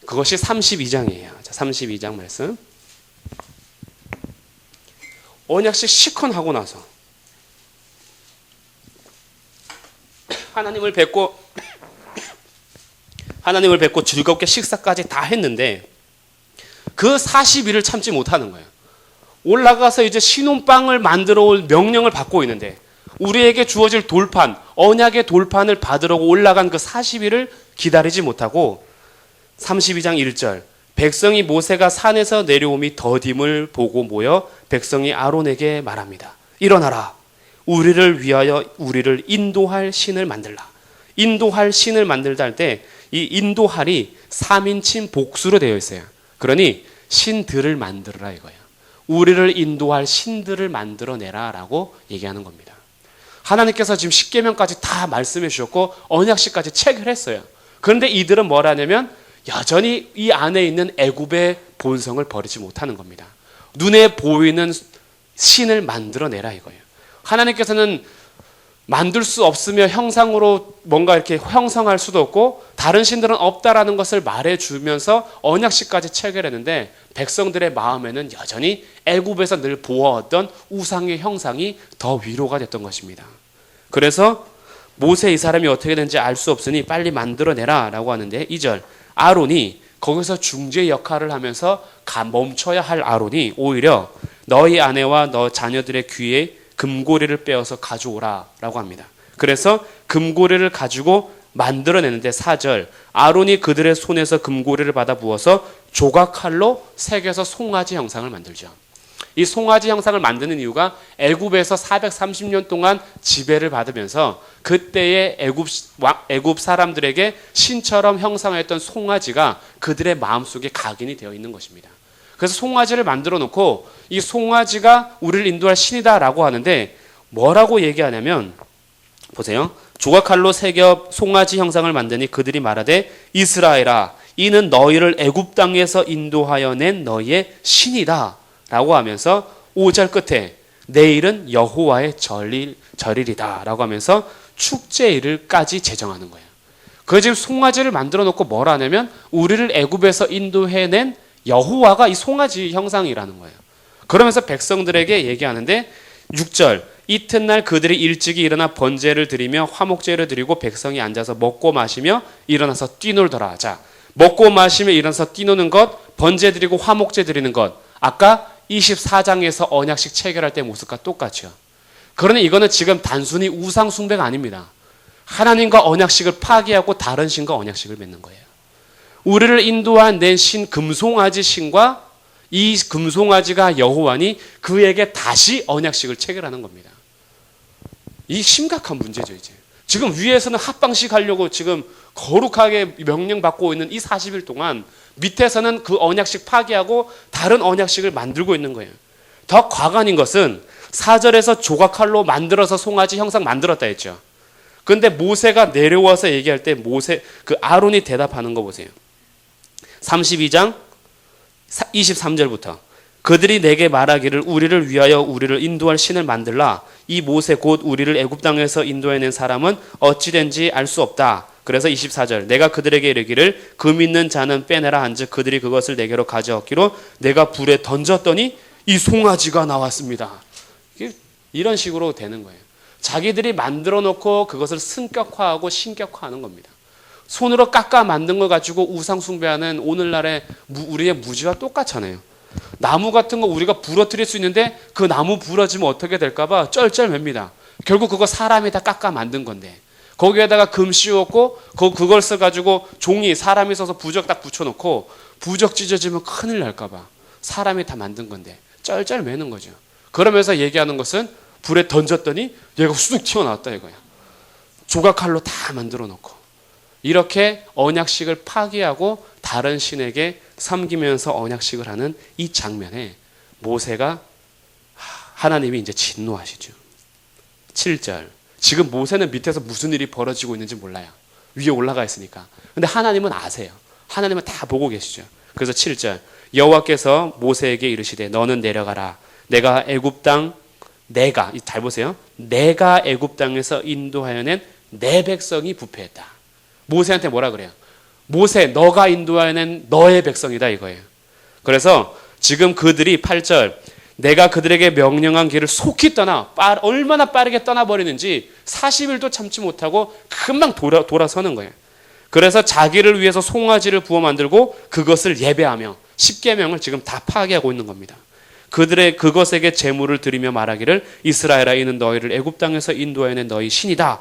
그것이 32장이에요. 자, 32장 말씀. 언약식 시컨하고 나서 하나님을 뵙고 즐겁게 식사까지 다 했는데 그 40일을 참지 못하는 거예요. 올라가서 이제 신혼방을 만들어 올 명령을 받고 있는데 우리에게 주어질 돌판, 언약의 돌판을 받으러 올라간 그 40일을 기다리지 못하고 32장 1절. 백성이 모세가 산에서 내려옴이 더딤을 보고 모여 백성이 아론에게 말합니다. 일어나라. 우리를 위하여 우리를 인도할 신을 만들라. 인도할 신을 만들다 할 때 이 인도할이 3인칭 복수로 되어 있어요. 그러니 신들을 만들어라 이거예요. 우리를 인도할 신들을 만들어내라 라고 얘기하는 겁니다. 하나님께서 지금 십계명까지 다 말씀해 주셨고 언약식까지 체결했어요. 그런데 이들은 뭘 하냐면 여전히 이 안에 있는 애굽의 본성을 버리지 못하는 겁니다. 눈에 보이는 신을 만들어내라 이거예요. 하나님께서는 만들 수 없으며 형상으로 뭔가 이렇게 형성할 수도 없고 다른 신들은 없다라는 것을 말해주면서 언약식까지 체결했는데 백성들의 마음에는 여전히 애굽에서 늘 보아왔던 우상의 형상이 더 위로가 됐던 것입니다. 그래서 모세 이 사람이 어떻게 되는지 알 수 없으니 빨리 만들어내라 라고 하는데 2절. 아론이 거기서 중재 역할을 하면서 멈춰야 할 아론이 오히려 너희 아내와 너 자녀들의 귀에 금고리를 빼어서 가져오라 라고 합니다. 그래서 금고리를 가지고 만들어내는데 4절. 아론이 그들의 손에서 금고리를 받아 부어서 조각칼로 색에서 송아지 형상을 만들죠. 이 송아지 형상을 만드는 이유가 애굽에서 430년 동안 지배를 받으면서 그때의 애굽 사람들에게 신처럼 형상했던 송아지가 그들의 마음속에 각인이 되어 있는 것입니다. 그래서 송아지를 만들어 놓고 이 송아지가 우리를 인도할 신이다라고 하는데 뭐라고 얘기하냐면 보세요. 조각칼로 새겨 송아지 형상을 만드니 그들이 말하되 이스라엘아 이는 너희를 애굽 땅에서 인도하여 낸 너희의 신이다 라고 하면서 5절 끝에 내일은 여호와의 절일이다 라고 하면서 축제일을까지 제정하는 거예요. 그 지금 송아지를 만들어 놓고 뭘 하냐면 우리를 애굽에서 인도해낸 여호와가 이 송아지 형상이라는 거예요. 그러면서 백성들에게 얘기하는데 6절 이튿날 그들이 일찍이 일어나 번제를 드리며 화목제를 드리고 백성이 앉아서 먹고 마시며 일어나서 뛰놀더라. 자, 먹고 마시며 일어나서 뛰노는 것, 번제 드리고 화목제 드리는 것, 아까 24장에서 언약식 체결할 때 모습과 똑같죠. 그러니 이거는 지금 단순히 우상 숭배가 아닙니다. 하나님과 언약식을 파기하고 다른 신과 언약식을 맺는 거예요. 우리를 인도한 낸 신 금송아지 신과 이 금송아지가 여호와니 그에게 다시 언약식을 체결하는 겁니다. 이 심각한 문제죠. 이제 지금 위에서는 합방식 하려고 지금 거룩하게 명령받고 있는 이 40일 동안 밑에서는 그 언약식 파기하고 다른 언약식을 만들고 있는 거예요. 더 과관인 것은 4절에서 조각칼로 만들어서 송아지 형상 만들었다 했죠. 그런데 모세가 내려와서 얘기할 때 아론이 대답하는 거 보세요. 32장 23절부터 그들이 내게 말하기를 우리를 위하여 우리를 인도할 신을 만들라. 이 모세 곧 우리를 애굽 땅에서 인도해낸 사람은 어찌된지 알 수 없다. 그래서 24절 내가 그들에게 이르기를 금 있는 자는 빼내라 한즉 그들이 그것을 내게로 가져왔기로 내가 불에 던졌더니 이 송아지가 나왔습니다. 이런 식으로 되는 거예요. 자기들이 만들어 놓고 그것을 승격화하고 신격화하는 겁니다. 손으로 깎아 만든 걸 가지고 우상 숭배하는 오늘날의 우리의 무지와 똑같잖아요. 나무 같은 거 우리가 부러뜨릴 수 있는데 그 나무 부러지면 어떻게 될까봐 쩔쩔맵니다. 결국 그거 사람이 다 깎아 만든 건데 거기에다가 금 씌웠고 그걸 써가지고 종이 사람이 써서 부적 딱 붙여놓고 부적 찢어지면 큰일 날까봐 사람이 다 만든 건데 쩔쩔매는 거죠. 그러면서 얘기하는 것은 불에 던졌더니 얘가 쑥 튀어나왔다 이거야. 조각칼로 다 만들어 놓고 이렇게 언약식을 파기하고 다른 신에게 섬기면서 언약식을 하는 이 장면에 모세가 하나님이 이제 진노하시죠. 7절 지금 모세는 밑에서 무슨 일이 벌어지고 있는지 몰라요. 위에 올라가 있으니까. 근데 하나님은 아세요. 하나님은 다 보고 계시죠. 그래서 7절 여호와께서 모세에게 이르시되 너는 내려가라. 내가 애굽 땅 잘 보세요. 내가 애굽 땅에서 인도하여 낸 내 백성이 부패했다. 모세한테 뭐라 그래요? 모세 너가 인도하여 낸 너의 백성이다 이거예요. 그래서 지금 그들이 8절 내가 그들에게 명령한 길을 속히 떠나 얼마나 빠르게 떠나버리는지 40일도 참지 못하고 금방 돌아서는 거예요. 그래서 자기를 위해서 송아지를 부어 만들고 그것을 예배하며 10계명을 지금 다 파괴하고 있는 겁니다. 그것에게 제물을 드리며 말하기를 이스라엘아 이는 너희를 애굽 땅에서 인도하여 낸 너희 신이다.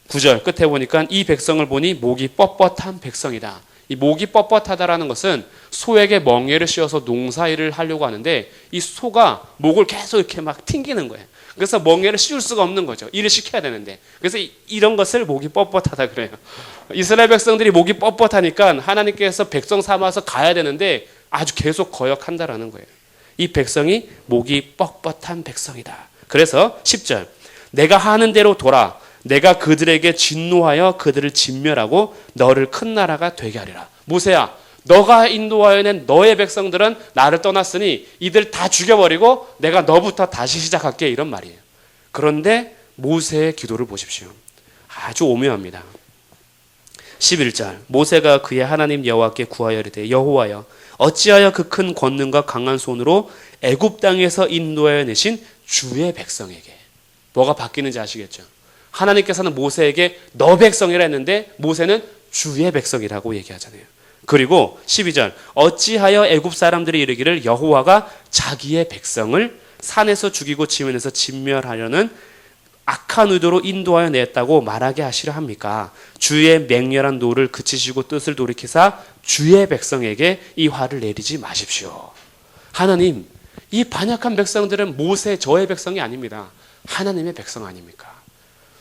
9절 끝에 보니까 이 백성을 보니 목이 뻣뻣한 백성이다. 이 목이 뻣뻣하다라는 것은 소에게 멍에를 씌워서 농사일을 하려고 하는데 이 소가 목을 계속 이렇게 막 튕기는 거예요. 그래서 멍에를 씌울 수가 없는 거죠. 일을 시켜야 되는데. 그래서 이런 것을 목이 뻣뻣하다 그래요. 이스라엘 백성들이 목이 뻣뻣하니까 하나님께서 백성 삼아서 가야 되는데 아주 계속 거역한다라는 거예요. 이 백성이 목이 뻣뻣한 백성이다. 그래서 10절 내가 하는 대로 돌아 내가 그들에게 진노하여 그들을 진멸하고 너를 큰 나라가 되게 하리라. 모세야 너가 인도하여 낸 너의 백성들은 나를 떠났으니 이들 다 죽여버리고 내가 너부터 다시 시작할게 이런 말이에요. 그런데 모세의 기도를 보십시오. 아주 오묘합니다. 11절 모세가 그의 하나님 여호와께 구하여 이르되 여호와여 어찌하여 그 큰 권능과 강한 손으로 애굽 땅에서 인도하여 내신 주의 백성에게 뭐가 바뀌는지 아시겠죠? 하나님께서는 모세에게 너 백성이라 했는데 모세는 주의 백성이라고 얘기하잖아요. 그리고 12절 어찌하여 애굽 사람들이 이르기를 여호와가 자기의 백성을 산에서 죽이고 지면에서 진멸하려는 악한 의도로 인도하여 냈다고 말하게 하시려 합니까? 주의 맹렬한 노를 그치시고 뜻을 돌이키사 주의 백성에게 이 화를 내리지 마십시오. 하나님 이 반역한 백성들은 모세 저의 백성이 아닙니다. 하나님의 백성 아닙니까?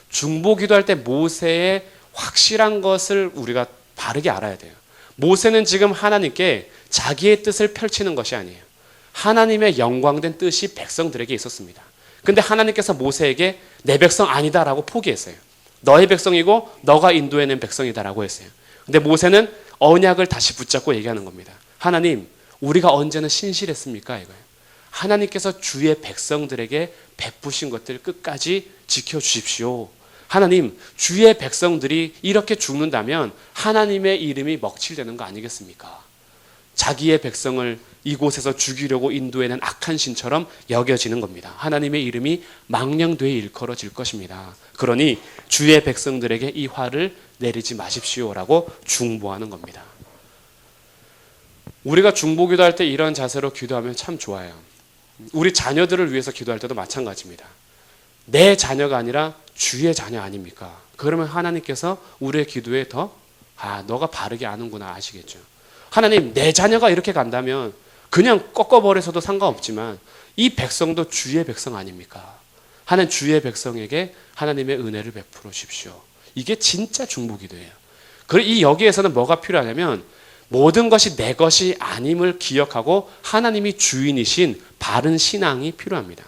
중보 기도할 때 모세의 확실한 것을 우리가 바르게 알아야 돼요. 모세는 지금 하나님께 자기의 뜻을 펼치는 것이 아니에요. 하나님의 영광된 뜻이 백성들에게 있었습니다. 근데 하나님께서 모세에게 내 백성 아니다라고 포기했어요. 너의 백성이고 너가 인도해낸 백성이다라고 했어요. 근데 모세는 언약을 다시 붙잡고 얘기하는 겁니다. 하나님, 우리가 언제는 신실했습니까? 이거예요. 하나님께서 주의 백성들에게 베푸신 것들 끝까지 지켜주십시오. 하나님, 주의 백성들이 이렇게 죽는다면 하나님의 이름이 먹칠되는 거 아니겠습니까? 자기의 백성을 이곳에서 죽이려고 인도해낸 악한 신처럼 여겨지는 겁니다. 하나님의 이름이 망령되이 일컬어질 것입니다. 그러니 주의 백성들에게 이 화를 내리지 마십시오라고 중보하는 겁니다. 우리가 중보 기도할 때 이런 자세로 기도하면 참 좋아요. 우리 자녀들을 위해서 기도할 때도 마찬가지입니다. 내 자녀가 아니라 주의 자녀 아닙니까? 그러면 하나님께서 우리의 기도에 더 너가 바르게 아는구나 아시겠죠? 하나님, 내 자녀가 이렇게 간다면 그냥 꺾어버려서도 상관없지만 이 백성도 주의 백성 아닙니까? 하나님, 주의 백성에게 하나님의 은혜를 베풀어 주십시오. 이게 진짜 중보기도예요. 이 여기에서는 뭐가 필요하냐면 모든 것이 내 것이 아님을 기억하고 하나님이 주인이신 바른 신앙이 필요합니다.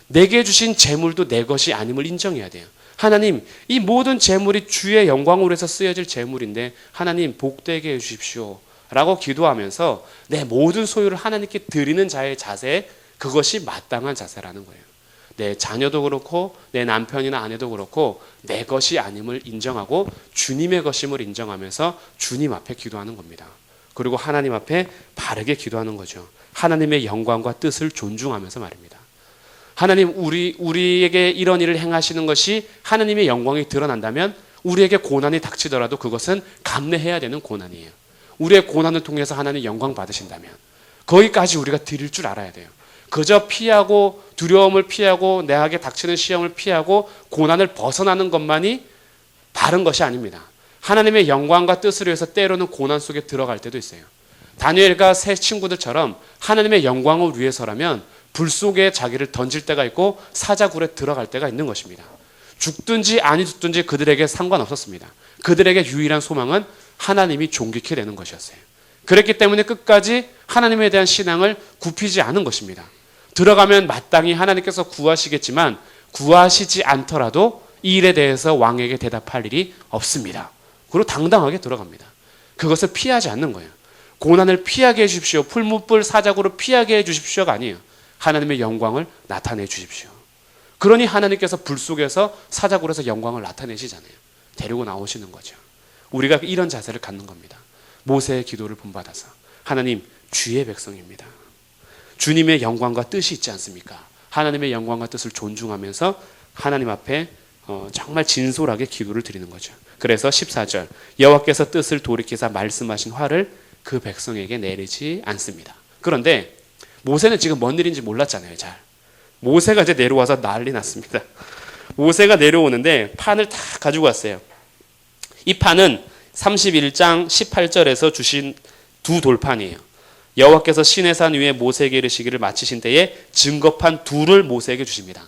내게 주신 재물도 내 것이 아님을 인정해야 돼요. 하나님, 이 모든 재물이 주의 영광으로 해서 쓰여질 재물인데 하나님 복되게 해주십시오 라고 기도하면서 내 모든 소유를 하나님께 드리는 자의 자세, 그것이 마땅한 자세라는 거예요. 내 자녀도 그렇고 내 남편이나 아내도 그렇고 내 것이 아님을 인정하고 주님의 것임을 인정하면서 주님 앞에 기도하는 겁니다. 그리고 하나님 앞에 바르게 기도하는 거죠. 하나님의 영광과 뜻을 존중하면서 말입니다. 하나님, 우리에게 이런 일을 행하시는 것이 하나님의 영광이 드러난다면 우리에게 고난이 닥치더라도 그것은 감내해야 되는 고난이에요. 우리의 고난을 통해서 하나님 영광 받으신다면 거기까지 우리가 드릴 줄 알아야 돼요. 그저 피하고 두려움을 피하고 내게 닥치는 시험을 피하고 고난을 벗어나는 것만이 바른 것이 아닙니다. 하나님의 영광과 뜻을 위해서 때로는 고난 속에 들어갈 때도 있어요. 다니엘과 세 친구들처럼 하나님의 영광을 위해서라면 불 속에 자기를 던질 때가 있고 사자굴에 들어갈 때가 있는 것입니다. 죽든지 아니 죽든지 그들에게 상관없었습니다. 그들에게 유일한 소망은 하나님이 존귀케 되는 것이었어요. 그랬기 때문에 끝까지 하나님에 대한 신앙을 굽히지 않은 것입니다. 들어가면 마땅히 하나님께서 구하시겠지만 구하시지 않더라도 이 일에 대해서 왕에게 대답할 일이 없습니다. 그리고 당당하게 들어갑니다. 그것을 피하지 않는 거예요. 고난을 피하게 해주십시오. 풀무불 사자굴을 피하게 해주십시오가 아니에요. 하나님의 영광을 나타내 주십시오. 그러니 하나님께서 불 속에서 사자굴에서 영광을 나타내시잖아요. 데리고 나오시는 거죠. 우리가 이런 자세를 갖는 겁니다. 모세의 기도를 본받아서 하나님, 주의 백성입니다. 주님의 영광과 뜻이 있지 않습니까? 하나님의 영광과 뜻을 존중하면서 하나님 앞에 정말 진솔하게 기도를 드리는 거죠. 그래서 14절 여호와께서 뜻을 돌이키사 말씀하신 화를 그 백성에게 내리지 않습니다. 그런데 모세는 지금 뭔 일인지 몰랐잖아요. 잘. 모세가 이제 내려와서 난리 났습니다. 모세가 내려오는데 판을 다 가지고 왔어요. 이 판은 31장 18절에서 주신 두 돌판이에요. 여호와께서 시내산 위에 모세에게 이르시기를 마치신 때에 증거판 둘을 모세에게 주십니다.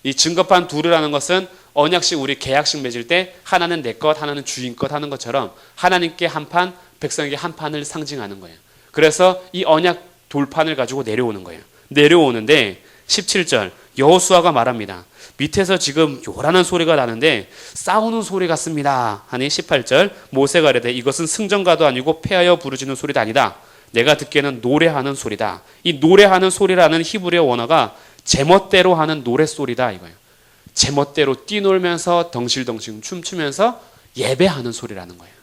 이 증거판 둘이라는 것은 언약식 우리 계약식 맺을 때 하나는 내 것, 하나는 주인 것 하는 것처럼 하나님께 한 판, 백성에게 한 판을 상징하는 거예요. 그래서 이 언약 돌판을 가지고 내려오는 거예요. 내려오는데 17절 여호수아가 말합니다. 밑에서 지금 요란한 소리가 나는데 싸우는 소리 같습니다. 하니 18절 모세가 이르되 이것은 승전가도 아니고 패하여 부르짖는 소리도 아니다. 내가 듣기에는 노래하는 소리다. 이 노래하는 소리라는 히브리어 원어가 제멋대로 하는 노랫소리다 이거예요. 제멋대로 뛰놀면서 덩실덩실 춤추면서 예배하는 소리라는 거예요.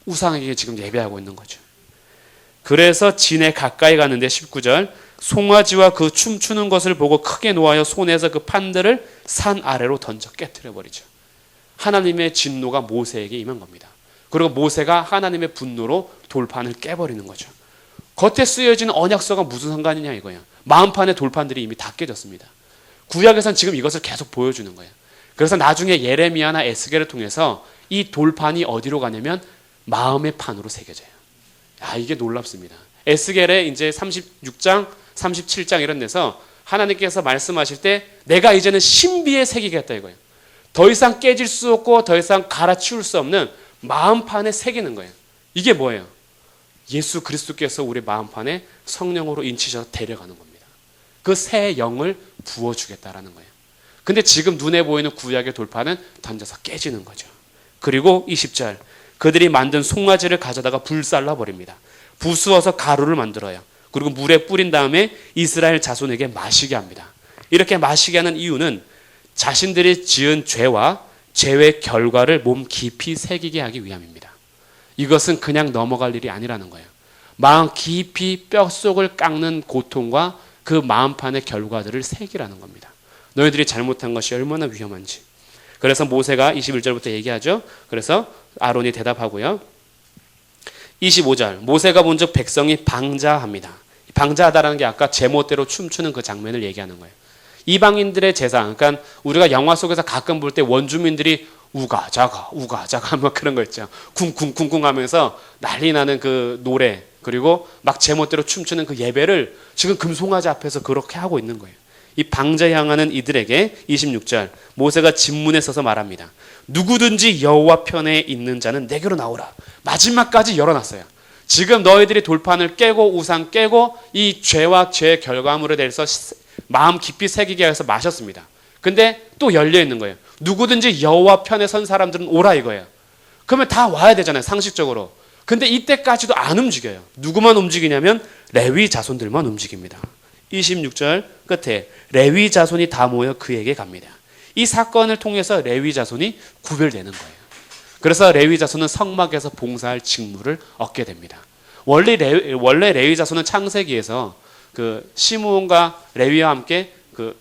우상에게 지금 예배하고 있는 거죠. 그래서 진에 가까이 가는데 19절 송아지와 그 춤추는 것을 보고 크게 노하여 손에서 그 판들을 산 아래로 던져 깨트려 버리죠. 하나님의 진노가 모세에게 임한 겁니다. 그리고 모세가 하나님의 분노로 돌판을 깨버리는 거죠. 겉에 쓰여진 언약서가 무슨 상관이냐 이거예요. 마음판의 돌판들이 이미 다 깨졌습니다. 구약에서는 지금 이것을 계속 보여주는 거예요. 그래서 나중에 예레미야나 에스겔을 통해서 이 돌판이 어디로 가냐면 마음의 판으로 새겨져요. 이게 놀랍습니다. 에스겔의 이제 36장, 37장 이런 데서 하나님께서 말씀하실 때 내가 이제는 신비에 새기겠다 이거예요. 더 이상 깨질 수 없고 더 이상 갈아치울 수 없는 마음판에 새기는 거예요. 이게 뭐예요? 예수 그리스도께서 우리 마음판에 성령으로 인치셔서 데려가는 겁니다. 그 새 영을 부어주겠다라는 거예요. 근데 지금 눈에 보이는 구약의 돌판은 던져서 깨지는 거죠. 그리고 20절, 그들이 만든 송아지를 가져다가 불살라 버립니다. 부수어서 가루를 만들어요. 그리고 물에 뿌린 다음에 이스라엘 자손에게 마시게 합니다. 이렇게 마시게 하는 이유는 자신들이 지은 죄와 죄의 결과를 몸 깊이 새기게 하기 위함입니다. 이것은 그냥 넘어갈 일이 아니라는 거예요. 마음 깊이 뼛속을 깎는 고통과 그 마음판의 결과들을 새기라는 겁니다. 너희들이 잘못한 것이 얼마나 위험한지. 그래서 모세가 21절부터 얘기하죠. 그래서 아론이 대답하고요. 25절, 모세가 본즉 백성이 방자합니다. 방자하다라는 게 아까 제멋대로 춤추는 그 장면을 얘기하는 거예요. 이방인들의 제사, 그러니까 우리가 영화 속에서 가끔 볼 때 원주민들이 우가자가 우가자가 막 그런 거 있죠. 쿵쿵쿵쿵 하면서 난리 나는 그 노래, 그리고 막 제멋대로 춤추는 그 예배를 지금 금송아지 앞에서 그렇게 하고 있는 거예요. 이 방자 향하는 이들에게 26절, 모세가 진문에 서서 말합니다. 누구든지 여호와 편에 있는 자는 내게로 나오라. 마지막까지 열어놨어요. 지금 너희들이 돌판을 깨고 우상 깨고 이 죄와 죄의 결과물에 대해서 마음 깊이 새기게 해서 마셨습니다. 근데 또 열려 있는 거예요. 누구든지 여호와 편에 선 사람들은 오라 이거예요. 그러면 다 와야 되잖아요, 상식적으로. 근데 이때까지도 안 움직여요. 누구만 움직이냐면 레위 자손들만 움직입니다. 26절 끝에 레위 자손이 다 모여 그에게 갑니다. 이 사건을 통해서 레위 자손이 구별되는 거예요. 그래서 레위 자손은 성막에서 봉사할 직무를 얻게 됩니다. 원래 레위 자손은 창세기에서 그 시므온과 레위와 함께 그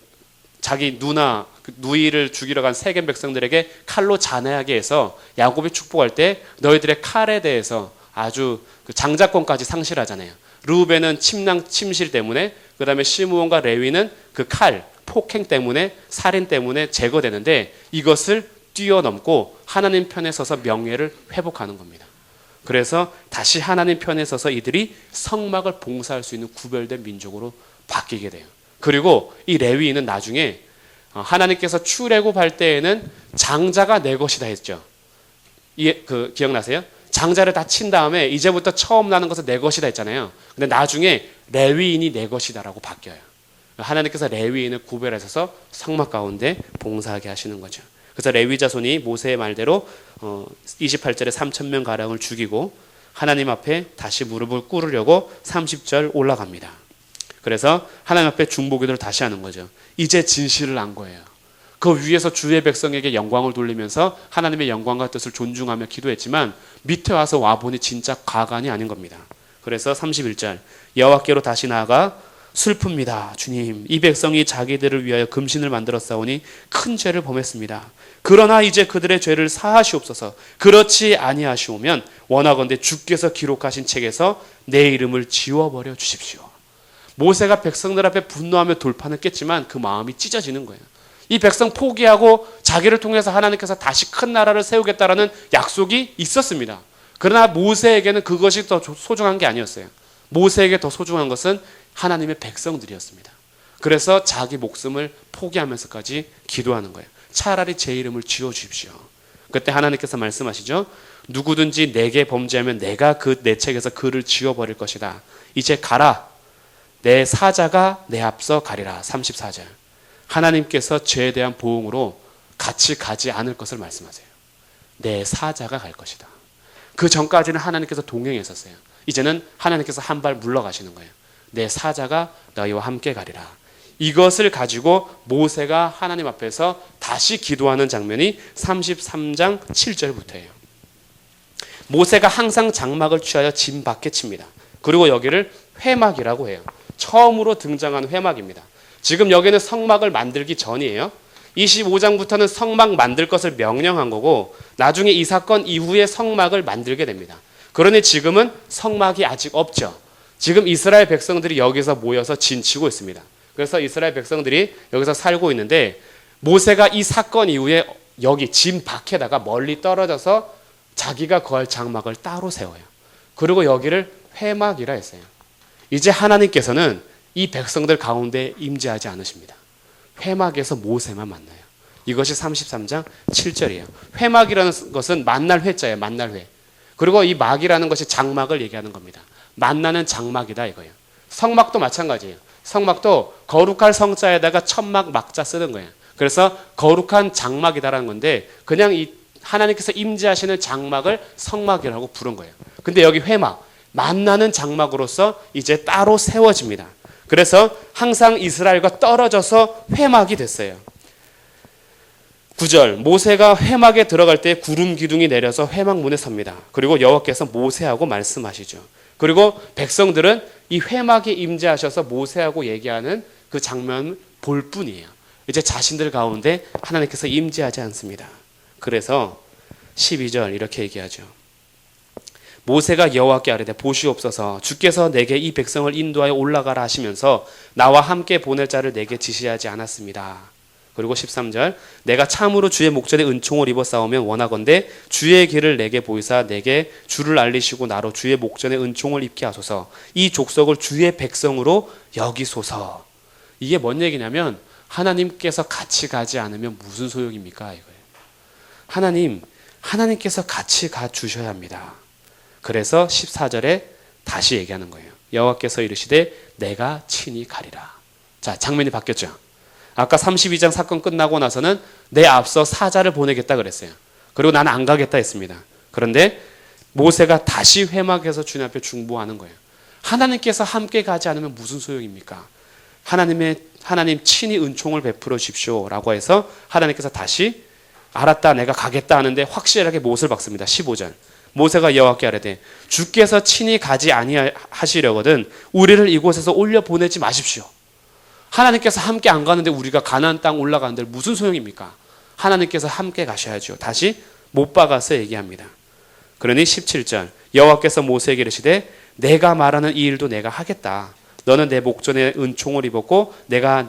자기 누나 누이를 죽이러 간 세겜 백성들에게 칼로 잔해하게 해서 야곱이 축복할 때 너희들의 칼에 대해서 아주 그 장자권까지 상실하잖아요. 르우벤은 침실 때문에, 그 다음에 시므온과 레위는 그 칼, 폭행 때문에, 살인 때문에 제거되는데 이것을 뛰어넘고 하나님 편에 서서 명예를 회복하는 겁니다. 그래서 다시 하나님 편에 서서 이들이 성막을 봉사할 수 있는 구별된 민족으로 바뀌게 돼요. 그리고 이 레위인은 나중에 하나님께서 출애굽할 때에는 장자가 내 것이다 했죠. 기억나세요? 장자를 다 친 다음에 이제부터 처음 나는 것은 내 것이다 했잖아요. 근데 나중에 레위인이 내 것이다라고 바뀌어요. 하나님께서 레위인을 구별하셔서 성막 가운데 봉사하게 하시는 거죠. 그래서 레위 자손이 모세의 말대로 28절에 3,000명 가량을 죽이고 하나님 앞에 다시 무릎을 꿇으려고 30절 올라갑니다. 그래서 하나님 앞에 중보기도를 다시 하는 거죠. 이제 진실을 안 거예요. 그 위에서 주의 백성에게 영광을 돌리면서 하나님의 영광과 뜻을 존중하며 기도했지만 밑에 와서 와보니 진짜 가관이 아닌 겁니다. 그래서 31절 여호와께로 다시 나아가 슬픕니다. 주님, 이 백성이 자기들을 위하여 금신을 만들었사오니 큰 죄를 범했습니다. 그러나 이제 그들의 죄를 사하시옵소서. 그렇지 아니하시오면 원하건대 주께서 기록하신 책에서 내 이름을 지워버려 주십시오. 모세가 백성들 앞에 분노하며 돌판을 깼지만 그 마음이 찢어지는 거예요. 이 백성 포기하고 자기를 통해서 하나님께서 다시 큰 나라를 세우겠다라는 약속이 있었습니다. 그러나 모세에게는 그것이 더 소중한 게 아니었어요. 모세에게 더 소중한 것은 하나님의 백성들이었습니다. 그래서 자기 목숨을 포기하면서까지 기도하는 거예요. 차라리 제 이름을 지워주십시오. 그때 하나님께서 말씀하시죠. 누구든지 내게 범죄하면 내가 내 책에서 그를 지워버릴 것이다. 이제 가라. 내 사자가 내 앞서 가리라. 34절. 하나님께서 죄에 대한 보응으로 같이 가지 않을 것을 말씀하세요. 내 사자가 갈 것이다. 그 전까지는 하나님께서 동행했었어요. 이제는 하나님께서 한 발 물러가시는 거예요. 내 사자가 너희와 함께 가리라. 이것을 가지고 모세가 하나님 앞에서 다시 기도하는 장면이 33장 7절부터예요. 모세가 항상 장막을 취하여 진 밖에 칩니다. 그리고 여기를 회막이라고 해요. 처음으로 등장한 회막입니다. 지금 여기는 성막을 만들기 전이에요. 25장부터는 성막 만들 것을 명령한 거고 나중에 이 사건 이후에 성막을 만들게 됩니다. 그러니 지금은 성막이 아직 없죠. 지금 이스라엘 백성들이 여기서 모여서 진치고 있습니다. 그래서 이스라엘 백성들이 여기서 살고 있는데 모세가 이 사건 이후에 여기 진 밖에다가 멀리 떨어져서 자기가 거할 장막을 따로 세워요. 그리고 여기를 회막이라 했어요. 이제 하나님께서는 이 백성들 가운데 임재하지 않으십니다. 회막에서 모세만 만나요. 이것이 33장 7절이에요. 회막이라는 것은 만날 회자예요. 만날 회. 그리고 이 막이라는 것이 장막을 얘기하는 겁니다. 만나는 장막이다 이거예요. 성막도 마찬가지예요. 성막도 거룩할 성자에다가 천막 막자 쓰는 거예요. 그래서 거룩한 장막이다라는 건데 그냥 이 하나님께서 임재하시는 장막을 성막이라고 부른 거예요. 근데 여기 회막, 만나는 장막으로서 이제 따로 세워집니다. 그래서 항상 이스라엘과 떨어져서 회막이 됐어요. 9절, 모세가 회막에 들어갈 때 구름 기둥이 내려서 회막 문에 섭니다. 그리고 여호와께서 모세하고 말씀하시죠. 그리고 백성들은 이 회막에 임재하셔서 모세하고 얘기하는 그 장면을 볼 뿐이에요. 이제 자신들 가운데 하나님께서 임재하지 않습니다. 그래서 12절 이렇게 얘기하죠. 모세가 여호와께 아뢰되 보시옵소서 주께서 내게 이 백성을 인도하여 올라가라 하시면서 나와 함께 보낼 자를 내게 지시하지 않았습니다. 그리고 13절 내가 참으로 주의 목전에 은총을 입어 싸우면 원하건대 주의 길을 내게 보이사 내게 주를 알리시고 나로 주의 목전에 은총을 입게 하소서 이 족속을 주의 백성으로 여기소서. 이게 뭔 얘기냐면 하나님께서 같이 가지 않으면 무슨 소용입니까 이거예요. 하나님께서 같이 가 주셔야 합니다. 그래서 14절에 다시 얘기하는 거예요. 여호와께서 이르시되 내가 친히 가리라. 자, 장면이 바뀌었죠. 아까 32장 사건 끝나고 나서는 내 앞서 사자를 보내겠다 그랬어요. 그리고 나는 안 가겠다 했습니다. 그런데 모세가 다시 회막에서 주님 앞에 중보하는 거예요. 하나님께서 함께 가지 않으면 무슨 소용입니까? 하나님 친히 은총을 베풀어 주십시오 라고 해서 하나님께서 다시 알았다 내가 가겠다 하는데 확실하게 못을 박습니다. 15절 모세가 여호와께 아뢰되 주께서 친히 가지 아니하시려거든 우리를 이곳에서 올려 보내지 마십시오. 하나님께서 함께 안 가는데 우리가 가나안 땅 올라가는데 무슨 소용입니까? 하나님께서 함께 가셔야죠. 다시 못 박아서 얘기합니다. 그러니 17절 여호와께서 모세에게 이르시되 내가 말하는 이 일도 내가 하겠다. 너는 내 목전에 은총을 입었고 내가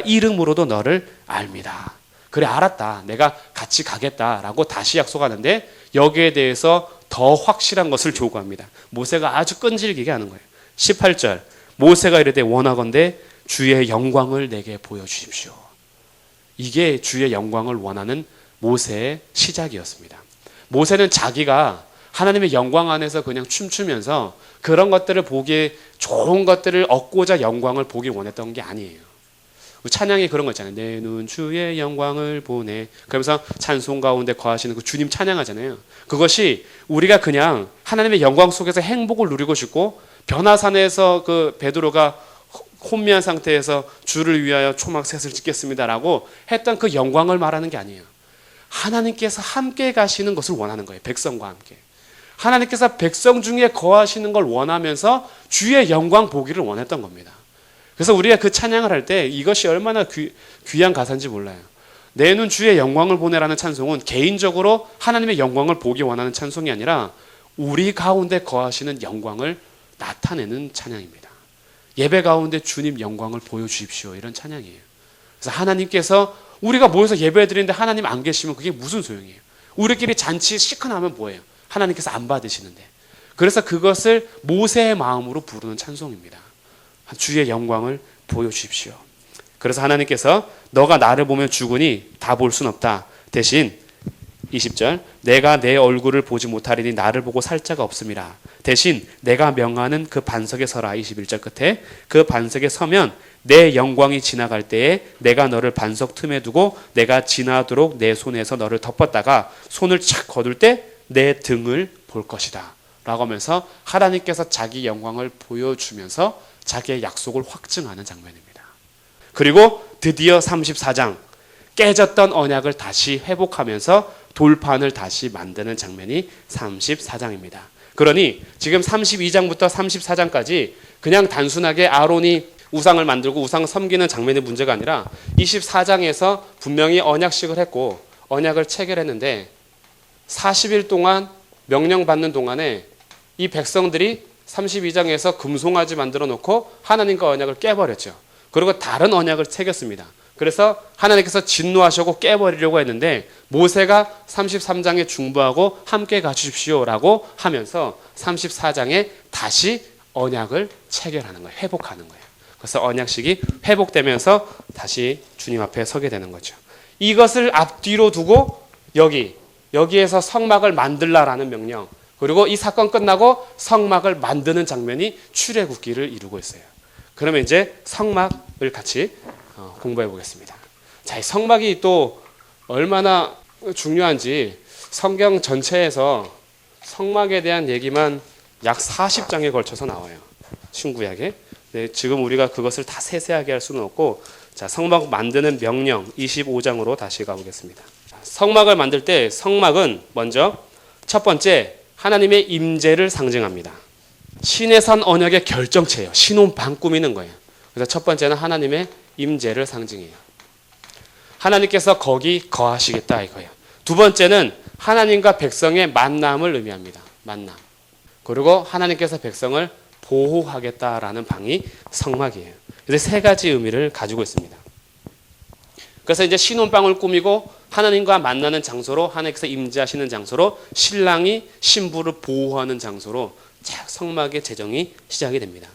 이름으로도 너를 알미다. 그래 알았다. 내가 같이 가겠다라고 다시 약속하는데 여기에 대해서 더 확실한 것을 요구합니다. 모세가 아주 끈질기게 하는 거예요. 18절 모세가 이르되 원하건대 주의 영광을 내게 보여주십시오. 이게 주의 영광을 원하는 모세의 시작이었습니다. 모세는 자기가 하나님의 영광 안에서 그냥 춤추면서 그런 것들을 보기에 좋은 것들을 얻고자 영광을 보기 원했던 게 아니에요. 찬양에 그런 거 있잖아요. 내 눈 주의 영광을 보네. 그러면서 찬송 가운데 거하시는 그 주님 찬양하잖아요. 그것이 우리가 그냥 하나님의 영광 속에서 행복을 누리고 싶고 변화산에서 그 베드로가 혼미한 상태에서 주를 위하여 초막셋을 짓겠습니다라고 했던 그 영광을 말하는 게 아니에요. 하나님께서 함께 가시는 것을 원하는 거예요. 백성과 함께. 하나님께서 백성 중에 거하시는 걸 원하면서 주의 영광 보기를 원했던 겁니다. 그래서 우리가 그 찬양을 할 때 이것이 얼마나 귀한 가사인지 몰라요. 내 눈 주의 영광을 보내라는 찬송은 개인적으로 하나님의 영광을 보기 원하는 찬송이 아니라 우리 가운데 거하시는 영광을 나타내는 찬양입니다. 예배 가운데 주님 영광을 보여주십시오. 이런 찬양이에요. 그래서 하나님께서 우리가 모여서 예배 드리는데 하나님 안 계시면 그게 무슨 소용이에요. 우리끼리 잔치 시큰하면 뭐예요. 하나님께서 안 받으시는데. 그래서 그것을 모세의 마음으로 부르는 찬송입니다. 주의 영광을 보여주십시오. 그래서 하나님께서 너가 나를 보면 죽으니 다 볼 순 없다. 대신 20절 내가 내 얼굴을 보지 못하리니 나를 보고 살 자가 없음이라. 대신 내가 명하는 그 반석에 서라. 21절 끝에 그 반석에 서면 내 영광이 지나갈 때에 내가 너를 반석 틈에 두고 내가 지나도록 내 손에서 너를 덮었다가 손을 착 거둘 때 내 등을 볼 것이다 라고 하면서 하나님께서 자기 영광을 보여주면서 자기의 약속을 확증하는 장면입니다. 그리고 드디어 34장 깨졌던 언약을 다시 회복하면서 돌판을 다시 만드는 장면이 34장입니다. 그러니 지금 32장부터 34장까지 그냥 단순하게 아론이 우상을 만들고 우상을 섬기는 장면의 문제가 아니라 24장에서 분명히 언약식을 했고 언약을 체결했는데 40일 동안 명령받는 동안에 이 백성들이 32장에서 금송아지 만들어 놓고 하나님과 언약을 깨버렸죠. 그리고 다른 언약을 새겼습니다. 그래서 하나님께서 진노하시고 깨버리려고 했는데 모세가 33장에 중보하고 함께 가주십시오라고 하면서 34장에 다시 언약을 체결하는 거예요. 회복하는 거예요. 그래서 언약식이 회복되면서 다시 주님 앞에 서게 되는 거죠. 이것을 앞뒤로 두고 여기에서 성막을 만들라라는 명령, 그리고 이 사건 끝나고 성막을 만드는 장면이 출애굽기를 이루고 있어요. 그러면 이제 성막을 같이 공부해 보겠습니다. 자, 이 성막이 또 얼마나 중요한지 성경 전체에서 성막에 대한 얘기만 약 40장에 걸쳐서 나와요. 신구약에. 네, 지금 우리가 그것을 다 세세하게 할 수는 없고, 자, 성막 만드는 명령 25장으로 다시 가보겠습니다. 성막을 만들 때 성막은 먼저 첫 번째 하나님의 임재를 상징합니다. 신의 산 언약의 결정체예요. 신혼방 꾸미는 거예요. 그래서 첫 번째는 하나님의 임재를 상징해요. 하나님께서 거기 거하시겠다 이거예요. 두 번째는 하나님과 백성의 만남을 의미합니다. 만남. 그리고 하나님께서 백성을 보호하겠다라는 방이 성막이에요. 그래서 세 가지 의미를 가지고 있습니다. 그래서 이제 신혼방을 꾸미고 하나님과 만나는 장소로, 하나님께서 임재하시는 장소로, 신랑이 신부를 보호하는 장소로 쫙 성막의 제정이 시작이 됩니다.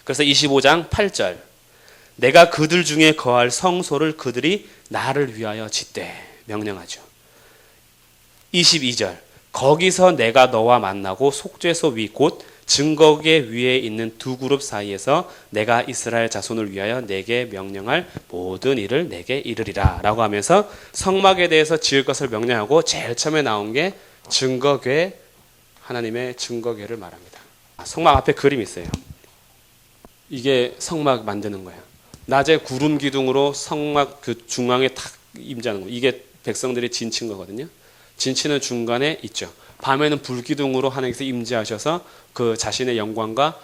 그래서 25장 8절, 내가 그들 중에 거할 성소를 그들이 나를 위하여 짓되 명령하죠. 22절, 거기서 내가 너와 만나고 속죄소 위 곧 증거계 위에 있는 두 그룹 사이에서 내가 이스라엘 자손을 위하여 내게 명령할 모든 일을 내게 이르리라 라고 하면서 성막에 대해서 지을 것을 명령하고 제일 처음에 나온 게 증거궤, 하나님의 증거궤를 말합니다. 성막 앞에 그림이 있어요. 이게 성막 만드는 거예요. 낮에 구름 기둥으로 성막 그 중앙에 탁 임재하는 거예요. 이게 백성들이 진친 거거든요. 진치는 중간에 있죠. 밤에는 불기둥으로 하나님께서 임재하셔서 그 자신의 영광과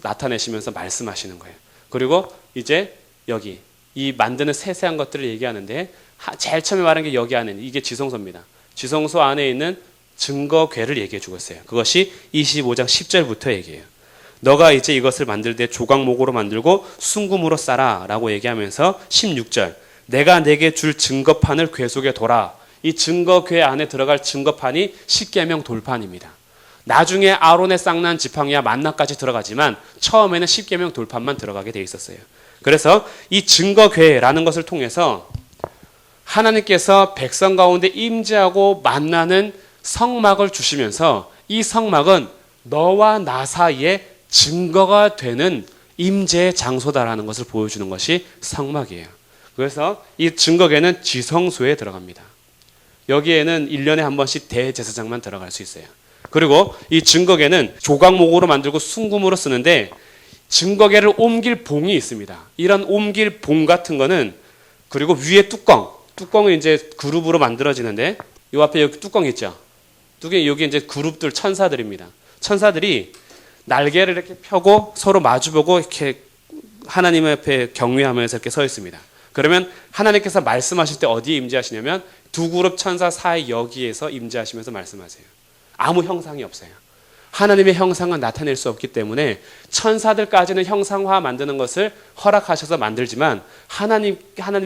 나타내시면서 말씀하시는 거예요. 그리고 이제 여기 이 만드는 세세한 것들을 얘기하는데 제일 처음에 말한 게 여기 안에 이게 지성소입니다. 지성소 안에 있는 증거궤를 얘기해 주고 있어요. 그것이 25장 10절부터 얘기해요. 너가 이제 이것을 만들 때 조각목으로 만들고 순금으로 싸라 라고 얘기하면서 16절, 내가 내게 줄 증거판을 궤 속에 둬라. 이 증거궤 안에 들어갈 증거판이 십계명 돌판입니다. 나중에 아론의 쌍난 지팡이와 만나까지 들어가지만 처음에는 십계명 돌판만 들어가게 돼 있었어요. 그래서 이 증거궤라는 것을 통해서 하나님께서 백성 가운데 임재하고 만나는 성막을 주시면서 이 성막은 너와 나 사이에 증거가 되는 임재의 장소다라는 것을 보여주는 것이 성막이에요. 그래서 이 증거궤는 지성소에 들어갑니다. 여기에는 1년에 한 번씩 대제사장만 들어갈 수 있어요. 그리고 이 증거궤는 조각목으로 만들고 순금으로 쓰는데 증거궤를 옮길 봉이 있습니다. 이런 옮길 봉 같은 거는 그리고 위에 뚜껑은 이제 그룹으로 만들어지는데 이 앞에 여기 뚜껑 있죠. 여기 이제 그룹들 천사들입니다. 천사들이 날개를 이렇게 펴고 서로 마주보고 이렇게 하나님 앞에 경외하면서 이렇게 서 있습니다. 그러면 하나님께서 말씀하실 때 어디에 임재하시냐면 두 그룹 천사 사이 여기에서 임재하시면서 말씀하세요. 아무 형상이 없어요. 하나님의 형상은 나타낼 수 없기 때문에 천사들까지는 형상화 만드는 것을 허락하셔서 만들지만 하나님의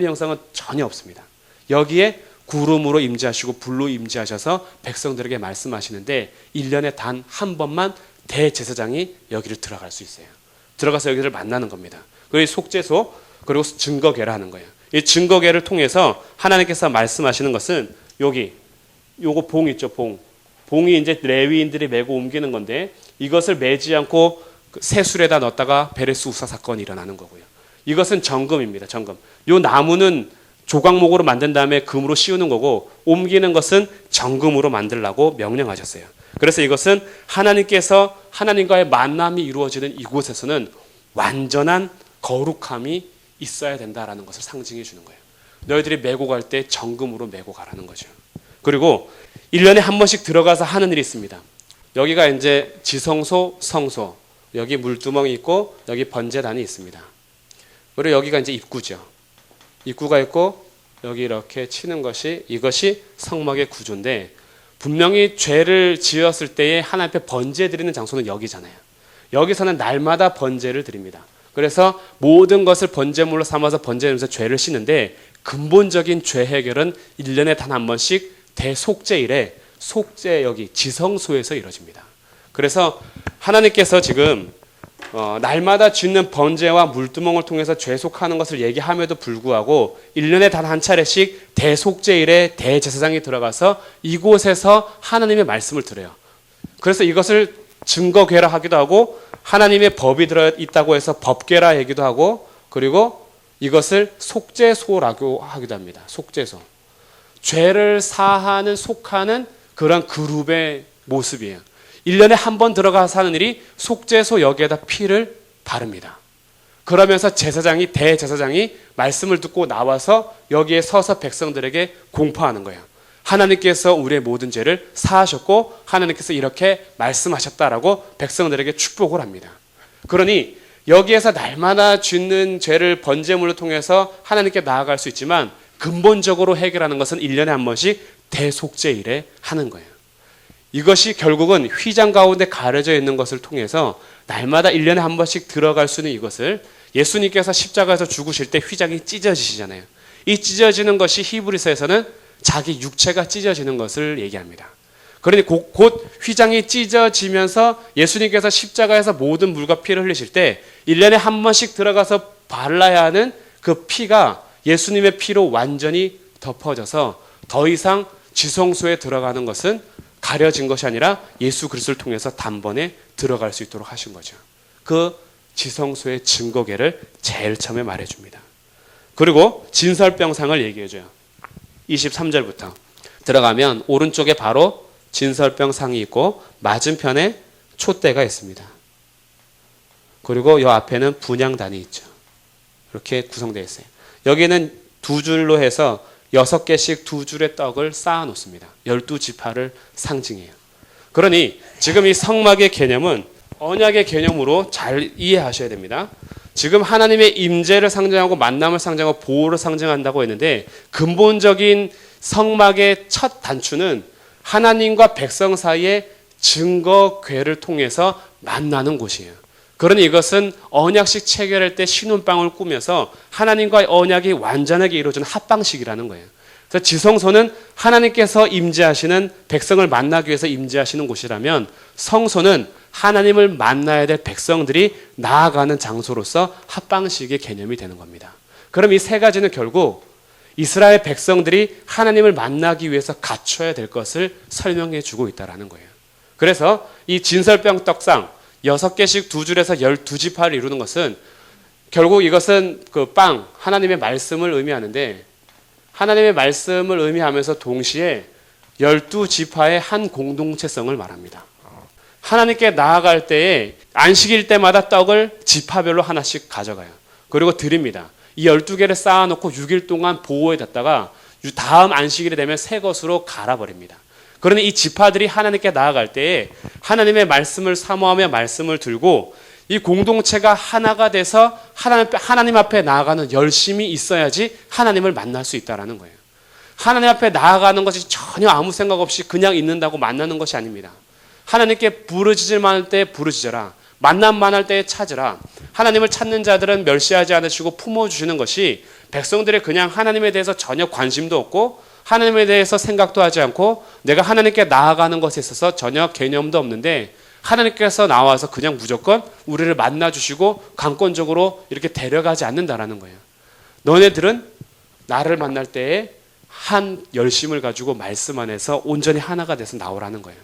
형상은 전혀 없습니다. 여기에 구름으로 임재하시고 불로 임재하셔서 백성들에게 말씀하시는데 1년에 단 한 번만 대제사장이 여기를 들어갈 수 있어요. 들어가서 여기를 만나는 겁니다. 그리고 속죄소 그리고 증거궤를 하는 거예요. 이 증거궤를 통해서 하나님께서 말씀하시는 것은 요거 봉 있죠, 봉. 봉이 이제 레위인들이 메고 옮기는 건데 이것을 매지 않고 새술에다 넣었다가 베레스 우사 사건이 일어나는 거고요. 이것은 정금입니다. 정금. 요 나무는 조각목으로 만든 다음에 금으로 씌우는 거고 옮기는 것은 정금으로 만들라고 명령하셨어요. 그래서 이것은 하나님께서 하나님과의 만남이 이루어지는 이곳에서는 완전한 거룩함이 있어야 된다라는 것을 상징해 주는 거예요. 너희들이 메고 갈 때 정금으로 메고 가라는 거죠. 그리고 1년에 한 번씩 들어가서 하는 일이 있습니다. 여기가 이제 지성소, 성소. 여기 물두멍이 있고 여기 번제단이 있습니다. 그리고 여기가 이제 입구죠. 입구가 있고 여기 이렇게 치는 이것이 성막의 구조인데 분명히 죄를 지었을 때에 하나님 앞에 번제 드리는 장소는 여기잖아요. 여기서는 날마다 번제를 드립니다. 그래서 모든 것을 번제물로 삼아서 번제하면서 죄를 씻는데 근본적인 죄 해결은 1년에 단 한 번씩 대속죄일에 여기 지성소에서 이루어집니다. 그래서 하나님께서 지금 날마다 짓는 번제와 물두멍을 통해서 죄속하는 것을 얘기함에도 불구하고 1년에 단 한 차례씩 대속죄일에 대제사장이 들어가서 이곳에서 하나님의 말씀을 들어요. 그래서 이것을 증거궤라 하기도 하고 하나님의 법이 들어있다고 해서 법궤라 얘기도 하고 그리고 이것을 속죄소라고 하기도 합니다. 속죄소. 죄를 사하는 속하는 그런 그룹의 모습이에요. 1년에 한 번 들어가서 하는 일이 속죄소 여기에다 피를 바릅니다. 그러면서 제사장이 대제사장이 말씀을 듣고 나와서 여기에 서서 백성들에게 공포하는 거예요. 하나님께서 우리의 모든 죄를 사하셨고 하나님께서 이렇게 말씀하셨다라고 백성들에게 축복을 합니다. 그러니 여기에서 날마다 짓는 죄를 번제물로 통해서 하나님께 나아갈 수 있지만 근본적으로 해결하는 것은 1년에 한 번씩 대속죄일에 하는 거예요. 이것이 결국은 휘장 가운데 가려져 있는 것을 통해서 날마다 1년에 한 번씩 들어갈 수 있는 이것을 예수님께서 십자가에서 죽으실 때 휘장이 찢어지시잖아요. 이 찢어지는 것이 히브리서에서는 자기 육체가 찢어지는 것을 얘기합니다. 그러니 곧 휘장이 찢어지면서 예수님께서 십자가에서 모든 물과 피를 흘리실 때 1년에 한 번씩 들어가서 발라야 하는 그 피가 예수님의 피로 완전히 덮어져서 더 이상 지성소에 들어가는 것은 가려진 것이 아니라 예수 그리스도를 통해서 단번에 들어갈 수 있도록 하신 거죠. 그 지성소의 증거계를 제일 처음에 말해줍니다. 그리고 진설병상을 얘기해줘요. 23절부터 들어가면 오른쪽에 바로 진설병상이 있고 맞은편에 촛대가 있습니다. 그리고 이 앞에는 분향단이 있죠. 이렇게 구성되어 있어요. 여기는 두 줄로 해서 6개씩 두 줄의 떡을 쌓아 놓습니다. 12지파를 상징해요. 그러니 지금 이 성막의 개념은 언약의 개념으로 잘 이해하셔야 됩니다. 지금 하나님의 임재를 상징하고 만남을 상징하고 보호를 상징한다고 했는데 근본적인 성막의 첫 단추는 하나님과 백성 사이의 증거궤를 통해서 만나는 곳이에요. 그러니 이것은 언약식 체결할 때 신혼방을 꾸며서 하나님과의 언약이 완전하게 이루어지는 합방식이라는 거예요. 그래서 지성소는 하나님께서 임재하시는 백성을 만나기 위해서 임재하시는 곳이라면 성소는 하나님을 만나야 될 백성들이 나아가는 장소로서 합방식의 개념이 되는 겁니다. 그럼 이 세 가지는 결국 이스라엘 백성들이 하나님을 만나기 위해서 갖춰야 될 것을 설명해 주고 있다는 거예요. 그래서 이 진설병 떡상 6개씩 두 줄에서 12지파를 이루는 것은 결국 이것은 그 빵, 하나님의 말씀을 의미하는데 하나님의 말씀을 의미하면서 동시에 12지파의 한 공동체성을 말합니다. 하나님께 나아갈 때에 안식일 때마다 떡을 지파별로 하나씩 가져가요. 그리고 드립니다. 이 12개를 쌓아놓고 6일 동안 보호해 뒀다가 다음 안식일이 되면 새 것으로 갈아버립니다. 그러니 이 지파들이 하나님께 나아갈 때에 하나님의 말씀을 사모하며 말씀을 들고 이 공동체가 하나가 돼서 하나님 앞에 나아가는 열심이 있어야지 하나님을 만날 수 있다는 거예요. 하나님 앞에 나아가는 것이 전혀 아무 생각 없이 그냥 있는다고 만나는 것이 아닙니다. 하나님께 부르짖을만 할 때 부르짖어라. 만남만 할 때 찾으라. 하나님을 찾는 자들은 멸시하지 않으시고 품어주시는 것이 백성들이 그냥 하나님에 대해서 전혀 관심도 없고 하나님에 대해서 생각도 하지 않고 내가 하나님께 나아가는 것에 있어서 전혀 개념도 없는데 하나님께서 나와서 그냥 무조건 우리를 만나주시고 강권적으로 이렇게 데려가지 않는다라는 거예요. 너네들은 나를 만날 때에 한 열심을 가지고 말씀 안에서 온전히 하나가 돼서 나오라는 거예요.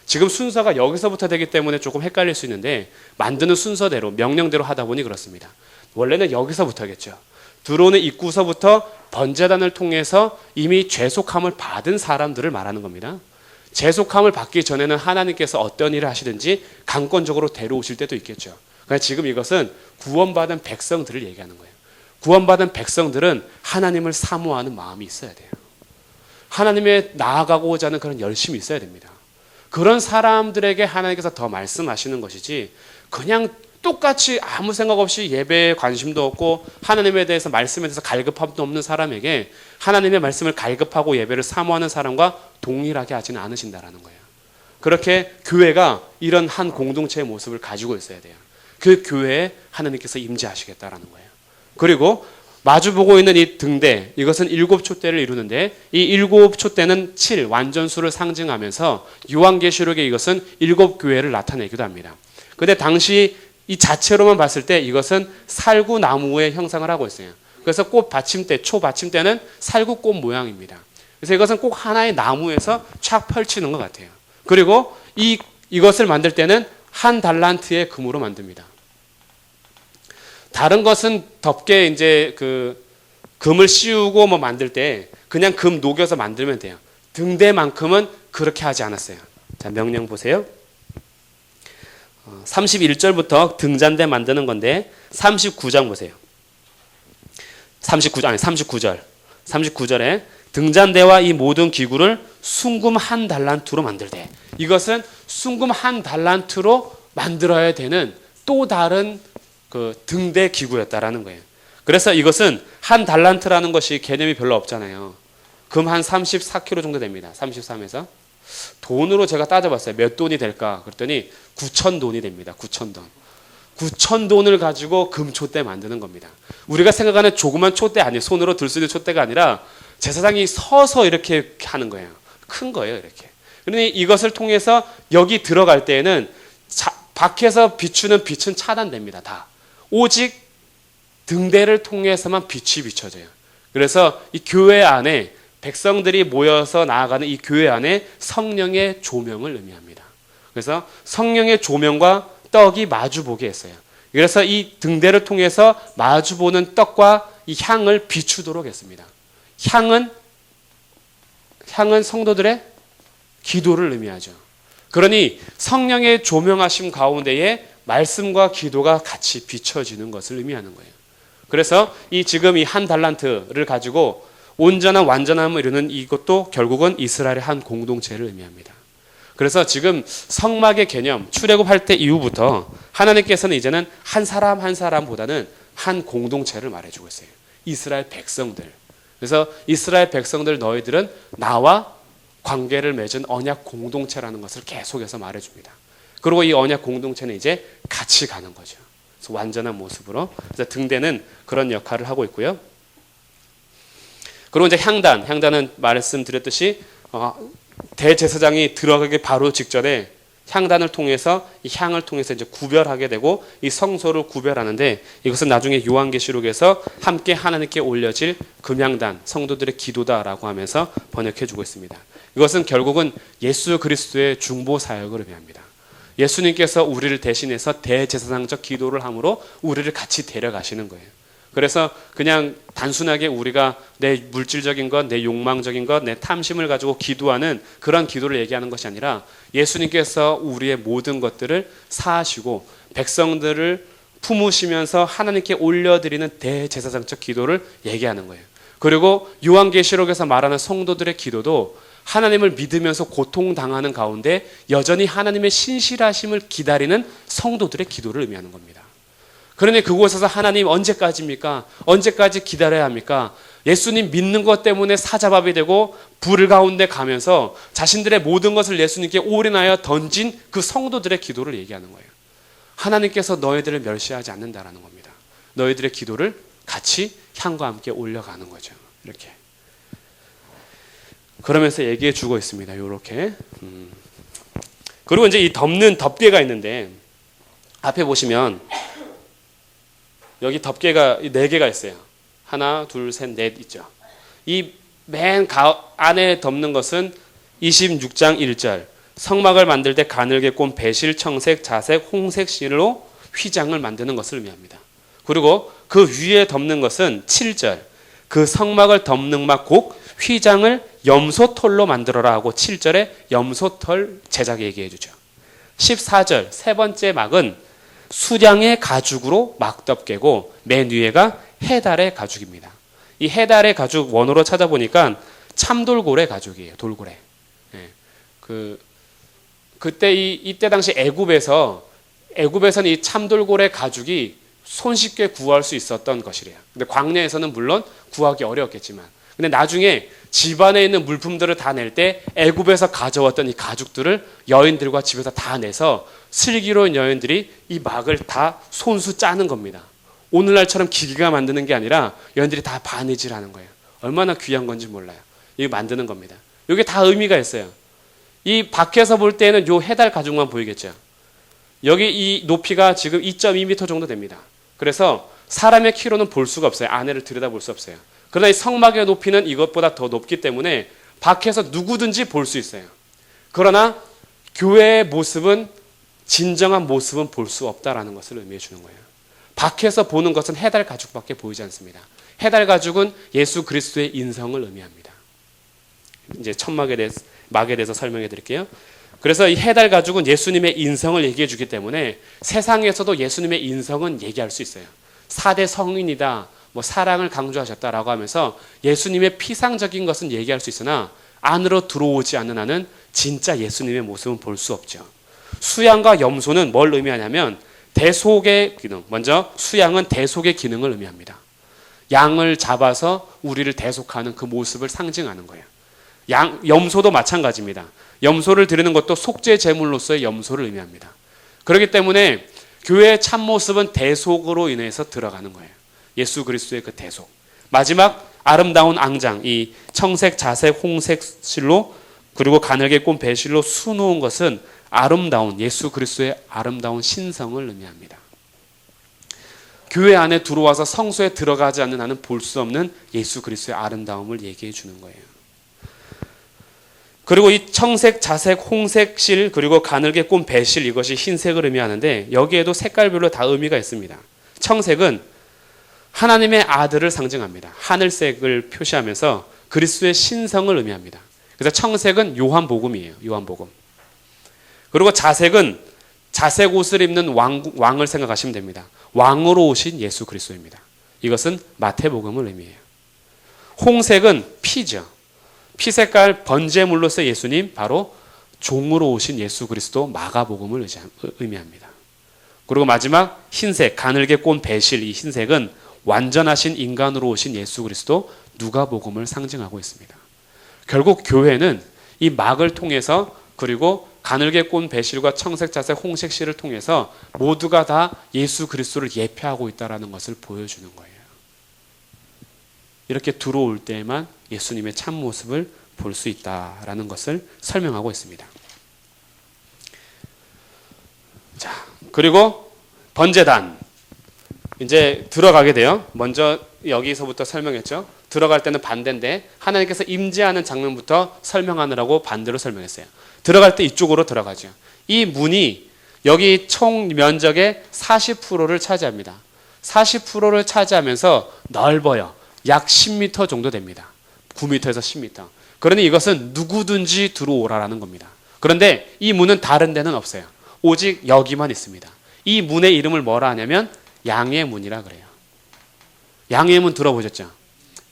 지금 순서가 여기서부터 되기 때문에 조금 헷갈릴 수 있는데 만드는 순서대로 명령대로 하다 보니 그렇습니다. 원래는 여기서부터겠죠. 들어오는 입구서부터 번제단을 통해서 이미 죄속함을 받은 사람들을 말하는 겁니다. 죄속함을 받기 전에는 하나님께서 어떤 일을 하시든지 강권적으로 데려오실 때도 있겠죠. 그러니까 지금 이것은 구원받은 백성들을 얘기하는 거예요. 구원받은 백성들은 하나님을 사모하는 마음이 있어야 돼요. 하나님에 나아가고자 하는 그런 열심이 있어야 됩니다. 그런 사람들에게 하나님께서 더 말씀하시는 것이지 그냥 똑같이 아무 생각 없이 예배에 관심도 없고 하나님에 대해서 말씀에 대해서 갈급함도 없는 사람에게 하나님의 말씀을 갈급하고 예배를 사모하는 사람과 동일하게 하지는 않으신다라는 거예요. 그렇게 교회가 이런 한 공동체의 모습을 가지고 있어야 돼요. 그 교회에 하나님께서 임재하시겠다라는 거예요. 그리고 마주보고 있는 이 등대, 이것은 7촛대를 이루는데 이 7촛대는 7, 완전수를 상징하면서 요한계시록에 이것은 7교회를 나타내기도 합니다. 근데 당시 이 자체로만 봤을 때 이것은 살구나무의 형상을 하고 있어요. 그래서 꽃 받침대, 초 받침대는 살구꽃 모양입니다. 그래서 이것은 꼭 하나의 나무에서 촥 펼치는 것 같아요. 그리고 이것을 만들 때는 한 달란트의 금으로 만듭니다. 다른 것은 덮개 이제 그 금을 씌우고 뭐 만들 때 그냥 금 녹여서 만들면 돼요. 등대만큼은 그렇게 하지 않았어요. 자, 명령 보세요. 31절부터 등잔대 만드는 건데 39장 보세요. 39절. 39절에 등잔대와 이 모든 기구를 순금 한 달란트로 만들되, 이것은 순금 한 달란트로 만들어야 되는 또 다른 그 등대 기구였다라는 거예요. 그래서 이것은 한 달란트라는 것이 개념이 별로 없잖아요. 금 한 34kg 정도 됩니다. 33에서. 돈으로 제가 따져봤어요. 몇 돈이 될까? 그랬더니 9,000돈이 됩니다. 9,000돈. 9,000돈을 가지고 금 촛대 만드는 겁니다. 우리가 생각하는 조그만 촛대 아니에요. 손으로 들 수 있는 촛대가 아니라 제사장이 서서 이렇게 하는 거예요. 큰 거예요, 이렇게. 그러니 이것을 통해서 여기 들어갈 때에는 밖에서 비추는 빛은 차단됩니다. 다. 오직 등대를 통해서만 빛이 비춰져요. 그래서 이 교회 안에 백성들이 모여서 나아가는 이 교회 안에 성령의 조명을 의미합니다. 그래서 성령의 조명과 떡이 마주보게 했어요. 그래서 이 등대를 통해서 마주보는 떡과 이 향을 비추도록 했습니다. 향은 성도들의 기도를 의미하죠. 그러니 성령의 조명하심 가운데에 말씀과 기도가 같이 비춰지는 것을 의미하는 거예요. 그래서 지금 이 한 달란트를 가지고 온전한 완전함을 이루는 이것도 결국은 이스라엘의 한 공동체를 의미합니다. 그래서 지금 성막의 개념, 출애굽할 때 이후부터 하나님께서는 이제는 한 사람 한 사람보다는 한 공동체를 말해주고 있어요. 이스라엘 백성들. 그래서 이스라엘 백성들 너희들은 나와 관계를 맺은 언약 공동체라는 것을 계속해서 말해줍니다. 그리고 이 언약 공동체는 이제 같이 가는 거죠. 그래서 완전한 모습으로. 그래서 등대는 그런 역할을 하고 있고요. 그리고 이제 향단은 말씀드렸듯이 대제사장이 들어가기 바로 직전에 향단을 통해서 이 향을 통해서 이제 구별하게 되고 이 성소를 구별하는데, 이것은 나중에 요한계시록에서 함께 하나님께 올려질 금향단, 성도들의 기도다라고 하면서 번역해주고 있습니다. 이것은 결국은 예수 그리스도의 중보 사역을 의미합니다. 예수님께서 우리를 대신해서 대제사장적 기도를 함으로 우리를 같이 데려가시는 거예요. 그래서 그냥 단순하게 우리가 내 물질적인 것, 내 욕망적인 것, 내 탐심을 가지고 기도하는 그런 기도를 얘기하는 것이 아니라 예수님께서 우리의 모든 것들을 사하시고 백성들을 품으시면서 하나님께 올려드리는 대제사장적 기도를 얘기하는 거예요. 그리고 요한계시록에서 말하는 성도들의 기도도 하나님을 믿으면서 고통당하는 가운데 여전히 하나님의 신실하심을 기다리는 성도들의 기도를 의미하는 겁니다. 그러니 그곳에서 하나님 언제까지입니까? 언제까지 기다려야 합니까? 예수님 믿는 것 때문에 사자밥이 되고 불 가운데 가면서 자신들의 모든 것을 예수님께 올인하여 던진 그 성도들의 기도를 얘기하는 거예요. 하나님께서 너희들을 멸시하지 않는다라는 겁니다. 너희들의 기도를 같이 향과 함께 올려가는 거죠. 이렇게. 그러면서 얘기해 주고 있습니다. 이렇게. 그리고 이제 이 덮는 덮개가 있는데 앞에 보시면 여기 덮개가 4개가 있어요. 하나, 둘, 셋, 넷 있죠. 이 맨 안에 덮는 것은 26장 1절. 성막을 만들 때 가늘게 꼰 배실, 청색, 자색, 홍색 실로 휘장을 만드는 것을 의미합니다. 그리고 그 위에 덮는 것은 7절. 그 성막을 덮는 막 곡 휘장을 염소털로 만들어라 하고 7절에 염소털 제작 얘기해 주죠. 14절 세 번째 막은 수량의 가죽으로 막덮개고 맨 위에가 해달의 가죽입니다. 이 해달의 가죽 원어로 찾아보니까 참돌고래 가죽이에요. 돌고래. 네. 그때 이때 당시 애굽에서는 이 참돌고래 가죽이 손쉽게 구할 수 있었던 것이래요. 근데 광야에서는 물론 구하기 어려웠겠지만, 근데 나중에 집안에 있는 물품들을 다 낼 때 애굽에서 가져왔던 이 가죽들을 여인들과 집에서 다 내서 슬기로운 여인들이 이 막을 다 손수 짜는 겁니다. 오늘날처럼 기계가 만드는 게 아니라 여인들이 다 바느질하는 거예요. 얼마나 귀한 건지 몰라요. 이거 만드는 겁니다. 이게 다 의미가 있어요. 이 밖에서 볼 때는 요 해달 가죽만 보이겠죠. 여기 이 높이가 지금 2.2m 정도 됩니다. 그래서 사람의 키로는 볼 수가 없어요. 안에를 들여다볼 수 없어요. 그러나 이 성막의 높이는 이것보다 더 높기 때문에 밖에서 누구든지 볼 수 있어요. 그러나 교회의 모습은, 진정한 모습은 볼 수 없다라는 것을 의미해 주는 거예요. 밖에서 보는 것은 해달 가죽밖에 보이지 않습니다. 해달 가죽은 예수 그리스도의 인성을 의미합니다. 이제 막에 대해서 설명해 드릴게요. 그래서 이 해달 가죽은 예수님의 인성을 얘기해 주기 때문에 세상에서도 예수님의 인성은 얘기할 수 있어요. 4대 성인이다, 사랑을 강조하셨다라고 하면서 예수님의 피상적인 것은 얘기할 수 있으나 안으로 들어오지 않는 한은 진짜 예수님의 모습은 볼 수 없죠. 수양과 염소는 뭘 의미하냐면 대속의 기능. 먼저 수양은 대속의 기능을 의미합니다. 양을 잡아서 우리를 대속하는 그 모습을 상징하는 거예요. 염소도 마찬가지입니다. 염소를 드리는 것도 속죄 제물로서의 염소를 의미합니다. 그렇기 때문에 교회의 참모습은 대속으로 인해서 들어가는 거예요. 예수 그리스도의 그 대속. 마지막 아름다운 앙장, 이 청색, 자색, 홍색 실로 그리고 가늘게 꼰 배실로 수놓은 것은 아름다운 예수 그리스도의 아름다운 신성을 의미합니다. 교회 안에 들어와서 성소에 들어가지 않는 한은 볼 수 없는 예수 그리스도의 아름다움을 얘기해 주는 거예요. 그리고 이 청색, 자색, 홍색 실 그리고 가늘게 꼰 배실 이것이 흰색을 의미하는데 여기에도 색깔별로 다 의미가 있습니다. 청색은 하나님의 아들을 상징합니다. 하늘색을 표시하면서 그리스도의 신성을 의미합니다. 그래서 청색은 요한복음이에요. 요한복음. 그리고 자색은 자색 옷을 입는 왕을 생각하시면 됩니다. 왕으로 오신 예수 그리스도입니다. 이것은 마태복음을 의미해요. 홍색은 피죠. 피 색깔 번제물로서 예수님, 바로 종으로 오신 예수 그리스도 마가복음을 의미합니다. 그리고 마지막 흰색, 가늘게 꼰 배실, 이 흰색은 완전하신 인간으로 오신 예수 그리스도 누가복음을 상징하고 있습니다. 결국 교회는 이 막을 통해서 그리고 가늘게 꼰 배실과 청색, 자색, 홍색 실을 통해서 모두가 다 예수 그리스도를 예표하고 있다는 것을 보여주는 거예요. 이렇게 들어올 때에만 예수님의 참모습을 볼 수 있다라는 것을 설명하고 있습니다. 자, 그리고 번제단. 이제 들어가게 돼요. 먼저 여기서부터 설명했죠. 들어갈 때는 반대인데 하나님께서 임재하는 장면부터 설명하느라고 반대로 설명했어요. 들어갈 때 이쪽으로 들어가죠. 이 문이 여기 총 면적의 40%를 차지합니다. 40%를 차지하면서 넓어요. 약 10m 정도 됩니다. 9m에서 10m. 그러니 이것은 누구든지 들어오라라는 겁니다. 그런데 이 문은 다른 데는 없어요. 오직 여기만 있습니다. 이 문의 이름을 뭐라 하냐면 양의 문이라 그래요. 양의 문 들어보셨죠?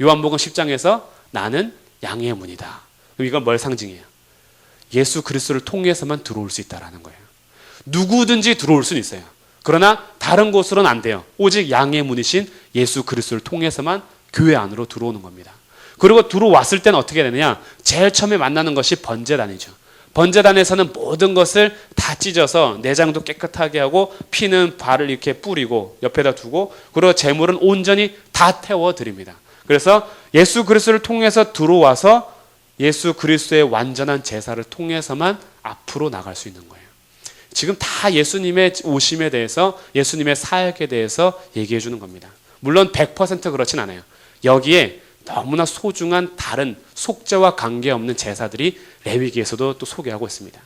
요한복음 10장에서 나는 양의 문이다. 그럼 이건 뭘 상징해요? 예수 그리스도를 통해서만 들어올 수 있다라는 거예요. 누구든지 들어올 수는 있어요. 그러나 다른 곳으로는 안 돼요. 오직 양의 문이신 예수 그리스도를 통해서만 교회 안으로 들어오는 겁니다. 그리고 들어왔을 때는 어떻게 되느냐? 제일 처음에 만나는 것이 번제단이죠. 번제단에서는 모든 것을 다 찢어서 내장도 깨끗하게 하고 피는 발을 이렇게 뿌리고 옆에다 두고 그리고 제물은 온전히 다 태워드립니다. 그래서 예수 그리스도를 통해서 들어와서 예수 그리스도의 완전한 제사를 통해서만 앞으로 나갈 수 있는 거예요. 지금 다 예수님의 오심에 대해서 예수님의 사역에 대해서 얘기해 주는 겁니다. 물론 100% 그렇진 않아요. 여기에 너무나 소중한 다른 속죄와 관계없는 제사들이 레위기에서도 또 소개하고 있습니다.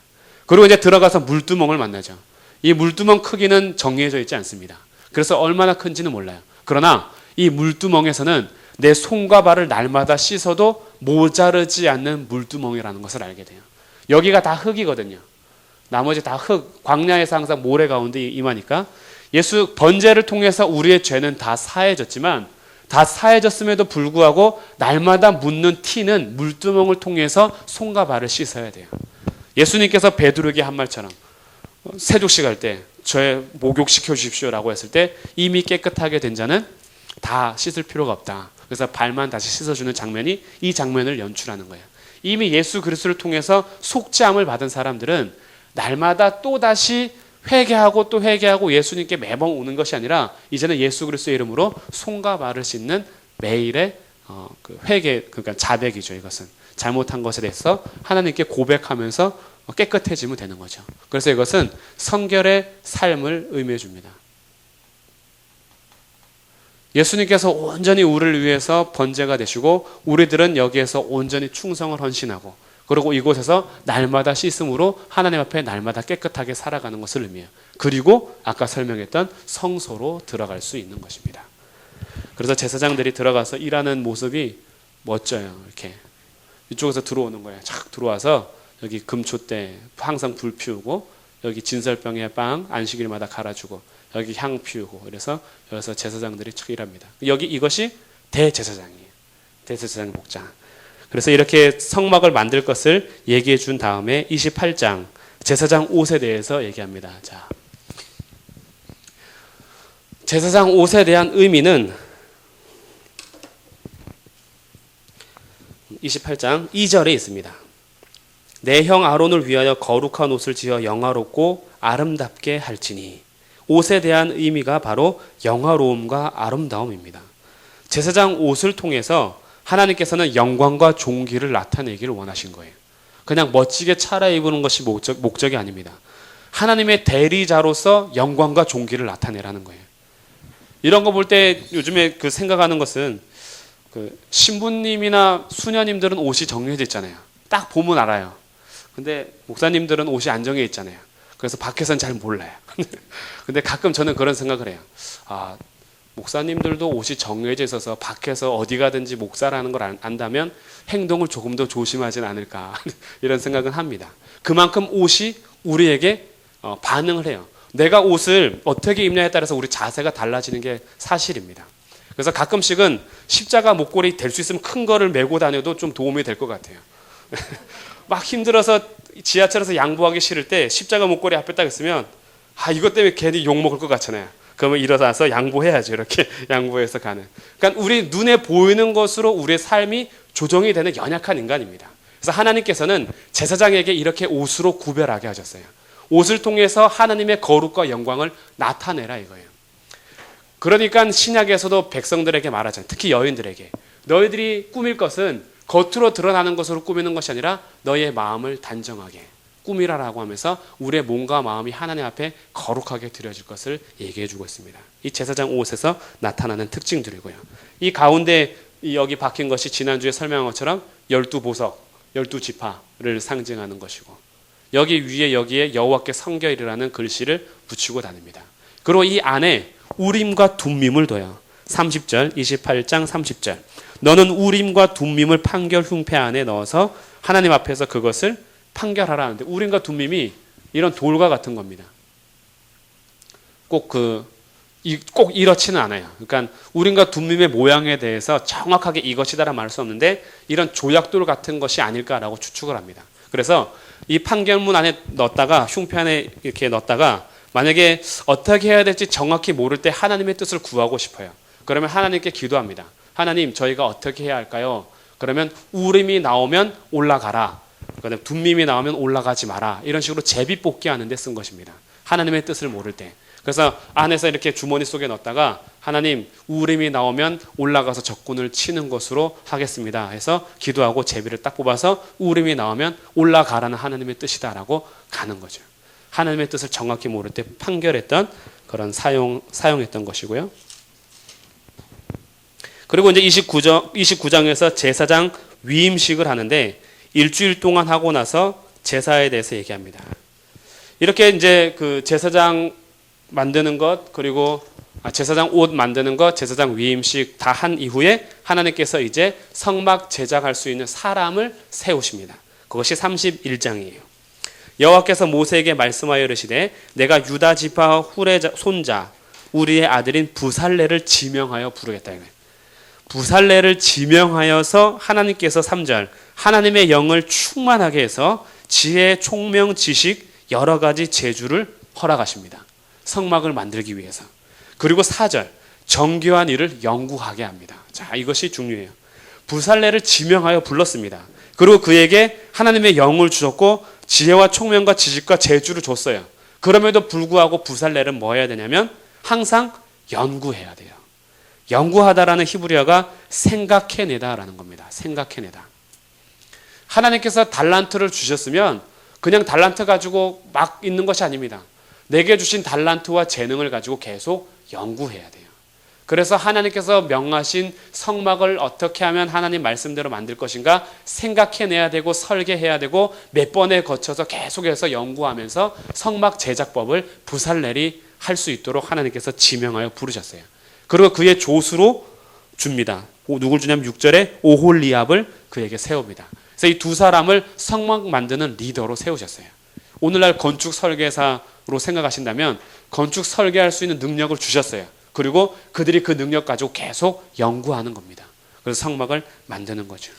그리고 이제 들어가서 물두멍을 만나죠. 이 물두멍 크기는 정해져 있지 않습니다. 그래서 얼마나 큰지는 몰라요. 그러나 이 물두멍에서는 내 손과 발을 날마다 씻어도 모자르지 않는 물두멍이라는 것을 알게 돼요. 여기가 다 흙이거든요. 나머지 다 흙, 광야에서 항상 모래 가운데 임하니까 예수 번제를 통해서 우리의 죄는 다 사해졌지만 다 사해졌음에도 불구하고 날마다 묻는 티는 물두멍을 통해서 손과 발을 씻어야 돼요. 예수님께서 베드로에게 한 말처럼 세족식 할 때 저의 목욕시켜 주십시오라고 했을 때 이미 깨끗하게 된 자는 다 씻을 필요가 없다. 그래서 발만 다시 씻어주는 장면이 이 장면을 연출하는 거예요. 이미 예수 그리스도를 통해서 속죄함을 받은 사람들은 날마다 또다시 회개하고 또 회개하고 예수님께 매번 오는 것이 아니라 이제는 예수 그리스도의 이름으로 손과 발을 씻는 매일의 그 회개, 그러니까 자백이죠. 이것은 잘못한 것에 대해서 하나님께 고백하면서 깨끗해지면 되는 거죠. 그래서 이것은 성결의 삶을 의미해 줍니다. 예수님께서 온전히 우리를 위해서 번제가 되시고 우리들은 여기에서 온전히 충성을 헌신하고 그리고 이곳에서 날마다 씻음으로 하나님 앞에 날마다 깨끗하게 살아가는 것을 의미해요. 그리고 아까 설명했던 성소로 들어갈 수 있는 것입니다. 그래서 제사장들이 들어가서 일하는 모습이 멋져요. 이렇게 이쪽에서 들어오는 거예요. 착 들어와서 여기 금초대 항상 불 피우고, 여기 진설병에 빵 안식일마다 갈아주고, 여기 향 피우고, 그래서 여기서 제사장들이 착 일합니다. 여기 이것이 대제사장이에요. 대제사장 목장. 그래서 이렇게 성막을 만들 것을 얘기해 준 다음에 28장 제사장 옷에 대해서 얘기합니다. 자, 제사장 옷에 대한 의미는 28장 2절에 있습니다. 내 형 아론을 위하여 거룩한 옷을 지어 영화롭고 아름답게 할지니. 옷에 대한 의미가 바로 영화로움과 아름다움입니다. 제사장 옷을 통해서 하나님께서는 영광과 존귀를 나타내기를 원하신 거예요. 그냥 멋지게 차려입는 것이 목적이 아닙니다. 하나님의 대리자로서 영광과 존귀를 나타내라는 거예요. 이런 거 볼 때 요즘에 그 생각하는 것은, 그 신부님이나 수녀님들은 옷이 정해져 있잖아요. 딱 보면 알아요. 근데 목사님들은 옷이 안 정해 있잖아요. 그래서 밖에서는 잘 몰라요. 근데 가끔 저는 그런 생각을 해요. 아, 목사님들도 옷이 정해져 있어서 밖에서 어디 가든지 목사라는 걸 안다면 행동을 조금 더 조심하진 않을까 이런 생각은 합니다. 그만큼 옷이 우리에게 반응을 해요. 내가 옷을 어떻게 입냐에 따라서 우리 자세가 달라지는 게 사실입니다. 그래서 가끔씩은 십자가 목걸이 될 수 있으면 큰 거를 메고 다녀도 좀 도움이 될 것 같아요. 막 힘들어서 지하철에서 양보하기 싫을 때 십자가 목걸이 앞에 딱 있으면, 아, 이것 때문에 괜히 욕먹을 것 같잖아요. 그러면 일어나서 양보해야죠. 이렇게 양보해서 가는. 그러니까 우리 눈에 보이는 것으로 우리의 삶이 조정이 되는 연약한 인간입니다. 그래서 하나님께서는 제사장에게 이렇게 옷으로 구별하게 하셨어요. 옷을 통해서 하나님의 거룩과 영광을 나타내라 이거예요. 그러니까 신약에서도 백성들에게 말하잖아요. 특히 여인들에게. 너희들이 꾸밀 것은 겉으로 드러나는 것으로 꾸미는 것이 아니라 너희의 마음을 단정하게 꾸미라라고 하면서 우리의 몸과 마음이 하나님 앞에 거룩하게 드려질 것을 얘기해 주고 있습니다. 이 제사장 옷에서 나타나는 특징들이고요. 이 가운데 여기 박힌 것이 지난주에 설명한 것처럼 12보석, 12지파를 상징하는 것이고, 여기 위에 여기에 여호와께 성결이라는 글씨를 붙이고 다닙니다. 그리고 이 안에 우림과 둠밈을 둬요. 30절, 28장 30절. 너는 우림과 둠밈을 판결 흉패 안에 넣어서 하나님 앞에서 그것을 판결하라 하는데, 우림과 둠밈이 이런 돌과 같은 겁니다. 꼭 이렇지는 않아요. 그러니까 우림과 둠밈의 모양에 대해서 정확하게 이것이다라 말할 수 없는데, 이런 조약돌 같은 것이 아닐까라고 추측을 합니다. 그래서 이 판결문 안에 넣었다가, 흉패 안에 이렇게 넣었다가, 만약에 어떻게 해야 될지 정확히 모를 때 하나님의 뜻을 구하고 싶어요. 그러면 하나님께 기도합니다. 하나님, 저희가 어떻게 해야 할까요? 그러면 우림이 나오면 올라가라. 그다음에 둠밈이 나오면 올라가지 마라. 이런 식으로 제비뽑기 하는 데 쓴 것입니다. 하나님의 뜻을 모를 때. 그래서 안에서 이렇게 주머니 속에 넣었다가, 하나님, 우림이 나오면 올라가서 적군을 치는 것으로 하겠습니다 해서 기도하고 제비를 딱 뽑아서 우림이 나오면 올라가라는 하나님의 뜻이다라고 가는 거죠. 하나님의 뜻을 정확히 모를 때 판결했던 그런 사용했던 것이고요. 그리고 이제 29장에서 제사장 위임식을 하는데, 일주일 동안 하고 나서 제사에 대해서 얘기합니다. 이렇게 이제 그 제사장 만드는 것, 그리고 제사장 옷 만드는 것, 제사장 위임식 다 한 이후에 하나님께서 이제 성막 제작할 수 있는 사람을 세우십니다. 그것이 31장이에요. 여호와께서 모세에게 말씀하여 이르시되, 내가 유다 지파 훌의 손자 우리의 아들인 부살레를 지명하여 부르겠다. 부살레를 지명하여서 하나님께서 3절 하나님의 영을 충만하게 해서 지혜, 총명, 지식 여러 가지 재주를 허락하십니다. 성막을 만들기 위해서. 그리고 4절 정교한 일을 연구하게 합니다. 자, 이것이 중요해요. 부살레를 지명하여 불렀습니다. 그리고 그에게 하나님의 영을 주셨고 지혜와 총명과 지식과 재주를 줬어요. 그럼에도 불구하고 부살레는 뭐 해야 되냐면 항상 연구해야 돼요. 연구하다라는 히브리어가 생각해내다라는 겁니다. 생각해내다. 하나님께서 달란트를 주셨으면 그냥 달란트 가지고 막 있는 것이 아닙니다. 내게 주신 달란트와 재능을 가지고 계속 연구해야 돼요. 그래서 하나님께서 명하신 성막을 어떻게 하면 하나님 말씀대로 만들 것인가 생각해내야 되고 설계해야 되고 몇 번에 거쳐서 계속해서 연구하면서 성막 제작법을 부살렐이 할 수 있도록 하나님께서 지명하여 부르셨어요. 그리고 그의 조수로 줍니다. 누굴 주냐면 6절에 오홀리압을 그에게 세웁니다. 그래서 이 두 사람을 성막 만드는 리더로 세우셨어요. 오늘날 건축 설계사로 생각하신다면 건축 설계할 수 있는 능력을 주셨어요. 그리고 그들이 그 능력 가지고 계속 연구하는 겁니다. 그래서 성막을 만드는 거죠.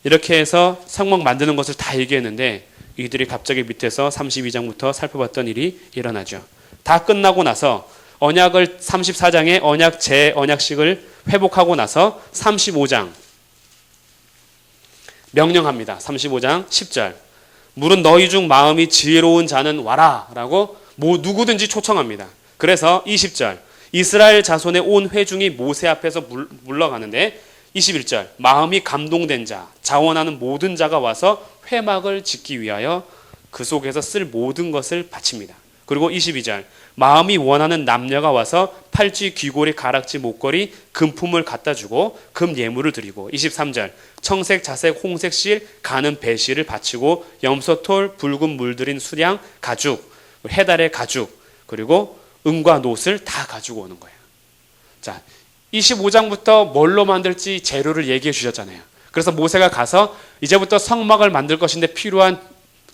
이렇게 해서 성막 만드는 것을 다 얘기했는데 이들이 갑자기 밑에서 32장부터 살펴봤던 일이 일어나죠. 다 끝나고 나서 언약을 34장에 언약 재언약식을 회복하고 나서 35장 명령합니다. 35장 10절 물은 너희 중 마음이 지혜로운 자는 와라 라고 누구든지 초청합니다. 그래서 20절 이스라엘 자손의 온 회중이 모세 앞에서 물러가는데 21절 마음이 감동된 자 자원하는 모든 자가 와서 회막을 짓기 위하여 그 속에서 쓸 모든 것을 바칩니다. 그리고 22절 마음이 원하는 남녀가 와서 팔찌, 귀고리, 가락지, 목걸이, 금품을 갖다 주고 금 예물을 드리고 23절 청색, 자색, 홍색 실, 가는 배실을 바치고 염소털, 붉은 물들인 수량, 가죽, 해달의 가죽 그리고 은과 놋을 다 가지고 오는 거예요. 자, 25장부터 뭘로 만들지 재료를 얘기해 주셨잖아요. 그래서 모세가 가서 이제부터 성막을 만들 것인데 필요한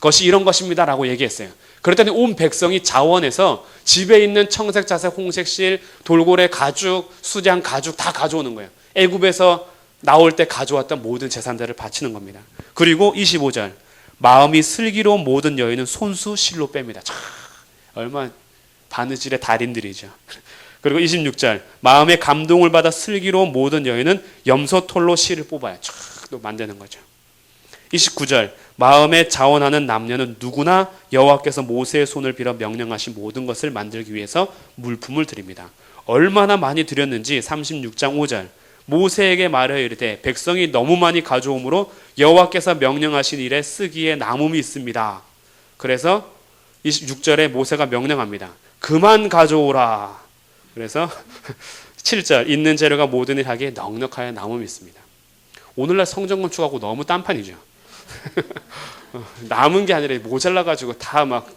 것이 이런 것입니다 라고 얘기했어요. 그랬더니 온 백성이 자원해서 집에 있는 청색, 자색, 홍색 실, 돌고래, 가죽, 수장, 가죽 다 가져오는 거예요. 애굽에서 나올 때 가져왔던 모든 재산들을 바치는 겁니다. 그리고 25절 마음이 슬기로운 모든 여인은 손수 실로 뺍니다. 참, 얼마나 바느질의 달인들이죠. 그리고 26절 마음의 감동을 받아 슬기로운 모든 여인은 염소털로 실을 뽑아요. 쫙 또 만드는 거죠. 29절 마음에 자원하는 남녀는 누구나 여호와께서 모세의 손을 빌어 명령하신 모든 것을 만들기 위해서 물품을 드립니다. 얼마나 많이 드렸는지 36장 5절 모세에게 말하여 이르되 백성이 너무 많이 가져오므로 여호와께서 명령하신 일에 쓰기에 남음이 있습니다. 그래서 26절에 모세가 명령합니다. 그만 가져오라. 그래서 7절 있는 재료가 모든 일 하기에 넉넉하여 남음이 있습니다. 오늘날 성전 건축하고 너무 딴판이죠. 남은 게 아니라 모자라가지고 다 막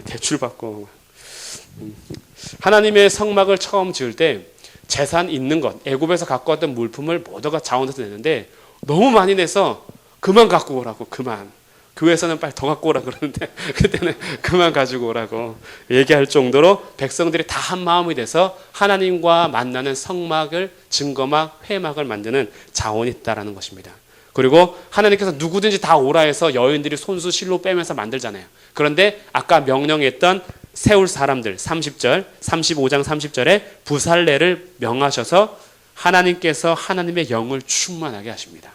대출받고. 하나님의 성막을 처음 지을 때 재산 있는 것, 애굽에서 갖고 왔던 물품을 모두가 자원해서 냈는데 너무 많이 내서 그만 갖고 오라고. 그만. 교회에서는 빨리 더 갖고 오라 그러는데 그때는 그만 가지고 오라고 얘기할 정도로 백성들이 다 한 마음이 돼서 하나님과 만나는 성막을 증거막 회막을 만드는 자원이 있다라는 것입니다. 그리고 하나님께서 누구든지 다 오라 해서 여인들이 손수 실로 빼면서 만들잖아요. 그런데 아까 명령했던 세울 사람들 30절 35장 30절에 부살레를 명하셔서 하나님께서 하나님의 영을 충만하게 하십니다.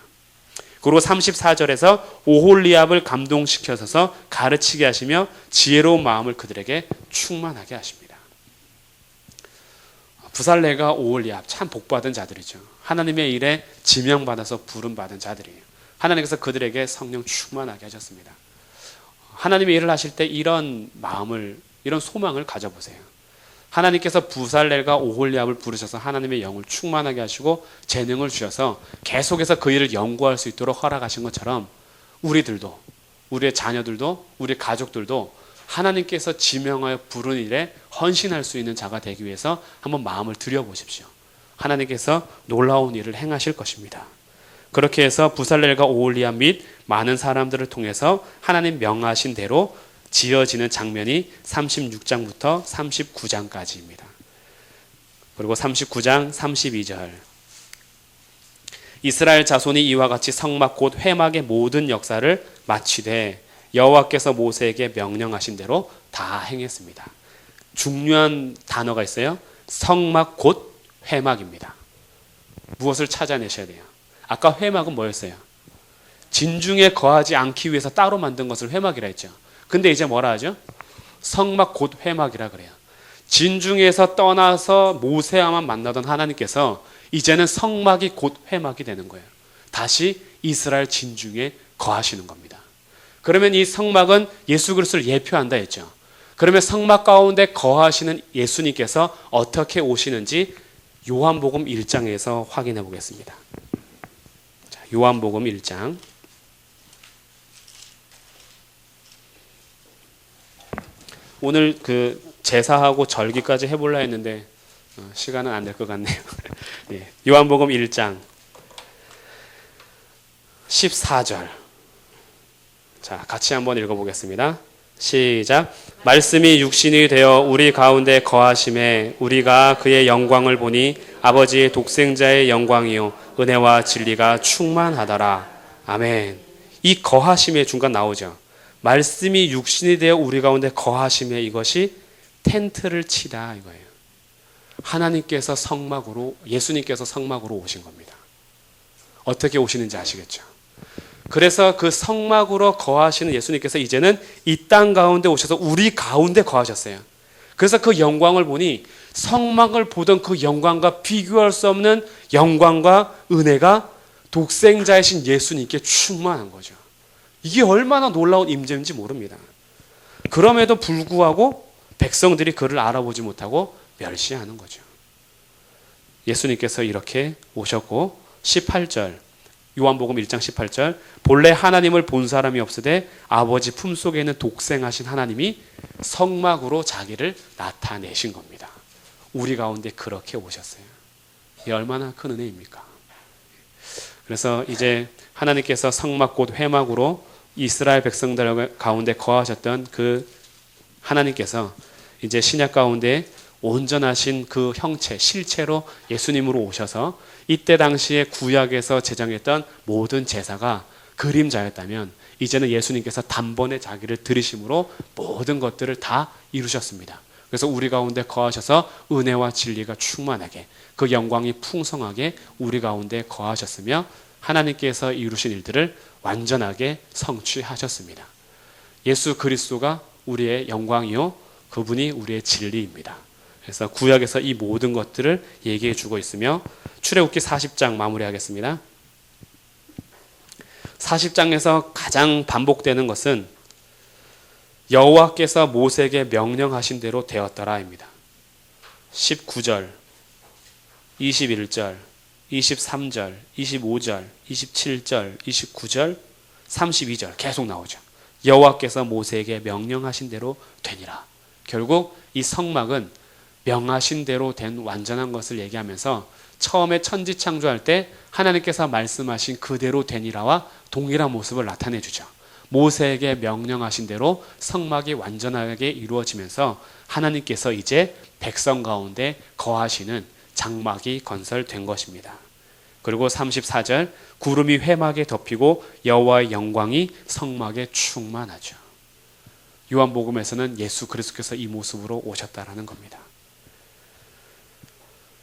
그리고 34절에서 오홀리압을 감동시켜서 가르치게 하시며 지혜로운 마음을 그들에게 충만하게 하십니다. 부살레가 오홀리압 참 복받은 자들이죠. 하나님의 일에 지명받아서 부름받은 자들이에요. 하나님께서 그들에게 성령 충만하게 하셨습니다. 하나님의 일을 하실 때 이런 마음을 이런 소망을 가져보세요. 하나님께서 부살렐과 오홀리압을 부르셔서 하나님의 영을 충만하게 하시고 재능을 주셔서 계속해서 그 일을 연구할 수 있도록 허락하신 것처럼 우리들도 우리의 자녀들도 우리 가족들도 하나님께서 지명하여 부른 일에 헌신할 수 있는 자가 되기 위해서 한번 마음을 들여보십시오. 하나님께서 놀라운 일을 행하실 것입니다. 그렇게 해서 부살렐과 오홀리압 및 많은 사람들을 통해서 하나님 명하신 대로 지어지는 장면이 36장부터 39장까지입니다. 그리고 39장 32절 이스라엘 자손이 이와 같이 성막 곧 회막의 모든 역사를 마치되 여호와께서 모세에게 명령하신 대로 다 행했습니다. 중요한 단어가 있어요. 성막 곧 회막입니다. 무엇을 찾아내셔야 돼요? 아까 회막은 뭐였어요? 진중에 거하지 않기 위해서 따로 만든 것을 회막이라 했죠. 근데 이제 뭐라 하죠? 성막 곧 회막이라 그래요. 진중에서 떠나서 모세와만 만나던 하나님께서 이제는 성막이 곧 회막이 되는 거예요. 다시 이스라엘 진중에 거하시는 겁니다. 그러면 이 성막은 예수 그리스도를 예표한다 했죠. 그러면 성막 가운데 거하시는 예수님께서 어떻게 오시는지 요한복음 1장에서 확인해 보겠습니다. 자, 요한복음 1장. 오늘 그 제사하고 절기까지 해보려 했는데 시간은 안 될 것 같네요. 네, 요한복음 1장 14절. 자, 같이 한번 읽어보겠습니다. 시작. 말씀이 육신이 되어 우리 가운데 거하심에 우리가 그의 영광을 보니 아버지의 독생자의 영광이요 은혜와 진리가 충만하더라. 아멘. 이 거하심의 중간 나오죠. 말씀이 육신이 되어 우리 가운데 거하심에, 이것이 텐트를 치다 이거예요. 하나님께서 성막으로, 예수님께서 성막으로 오신 겁니다. 어떻게 오시는지 아시겠죠? 그래서 그 성막으로 거하시는 예수님께서 이제는 이 땅 가운데 오셔서 우리 가운데 거하셨어요. 그래서 그 영광을 보니 성막을 보던 그 영광과 비교할 수 없는 영광과 은혜가 독생자이신 예수님께 충만한 거죠. 이게 얼마나 놀라운 임재인지 모릅니다. 그럼에도 불구하고 백성들이 그를 알아보지 못하고 멸시하는 거죠. 예수님께서 이렇게 오셨고 18절, 요한복음 1장 18절, 본래 하나님을 본 사람이 없으되 아버지 품속에 있는 독생하신 하나님이 성막으로 자기를 나타내신 겁니다. 우리 가운데 그렇게 오셨어요. 이 얼마나 큰 은혜입니까? 그래서 이제 하나님께서 성막 곧 회막으로 이스라엘 백성들 가운데 거하셨던 그 하나님께서 이제 신약 가운데 온전하신 그 형체, 실체로 예수님으로 오셔서 이때 당시에 구약에서 제정했던 모든 제사가 그림자였다면 이제는 예수님께서 단번에 자기를 들이심으로 모든 것들을 다 이루셨습니다. 그래서 우리 가운데 거하셔서 은혜와 진리가 충만하게, 그 영광이 풍성하게 우리 가운데 거하셨으며 하나님께서 이루신 일들을 완전하게 성취하셨습니다. 예수 그리스도가 우리의 영광이요 그분이 우리의 진리입니다. 그래서 구약에서 이 모든 것들을 얘기해 주고 있으며 출애굽기 40장 마무리하겠습니다. 40장에서 가장 반복되는 것은 여호와께서 모세에게 명령하신 대로 되었더라입니다. 19절, 21절, 23절, 25절, 27절, 29절, 32절 계속 나오죠. 여호와께서 모세에게 명령하신 대로 되니라. 결국 이 성막은 명하신 대로 된 완전한 것을 얘기하면서 처음에 천지 창조할 때 하나님께서 말씀하신 그대로 되니라와 동일한 모습을 나타내 주죠. 모세에게 명령하신 대로 성막이 완전하게 이루어지면서 하나님께서 이제 백성 가운데 거하시는 장막이 건설된 것입니다. 그리고 34절, 구름이 회막에 덮이고 여호와의 영광이 성막에 충만하죠. 요한복음에서는 예수 그리스도께서 이 모습으로 오셨다라는 겁니다.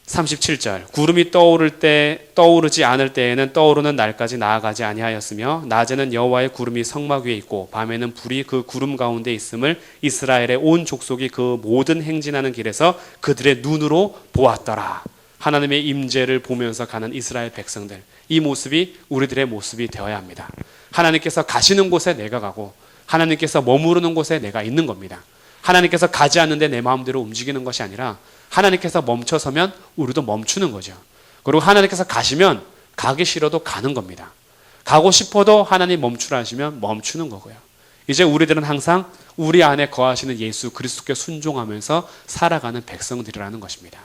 37절, 구름이 떠오르지 않을 때에는 떠오르는 날까지 나아가지 아니하였으며 낮에는 여호와의 구름이 성막 위에 있고 밤에는 불이 그 구름 가운데 있음을 이스라엘의 온 족속이 그 모든 행진하는 길에서 그들의 눈으로 보았더라. 하나님의 임재를 보면서 가는 이스라엘 백성들, 이 모습이 우리들의 모습이 되어야 합니다. 하나님께서 가시는 곳에 내가 가고 하나님께서 머무르는 곳에 내가 있는 겁니다. 하나님께서 가지 않는데 내 마음대로 움직이는 것이 아니라 하나님께서 멈춰서면 우리도 멈추는 거죠. 그리고 하나님께서 가시면 가기 싫어도 가는 겁니다. 가고 싶어도 하나님 멈추라 하시면 멈추는 거고요. 이제 우리들은 항상 우리 안에 거하시는 예수 그리스도께 순종하면서 살아가는 백성들이라는 것입니다.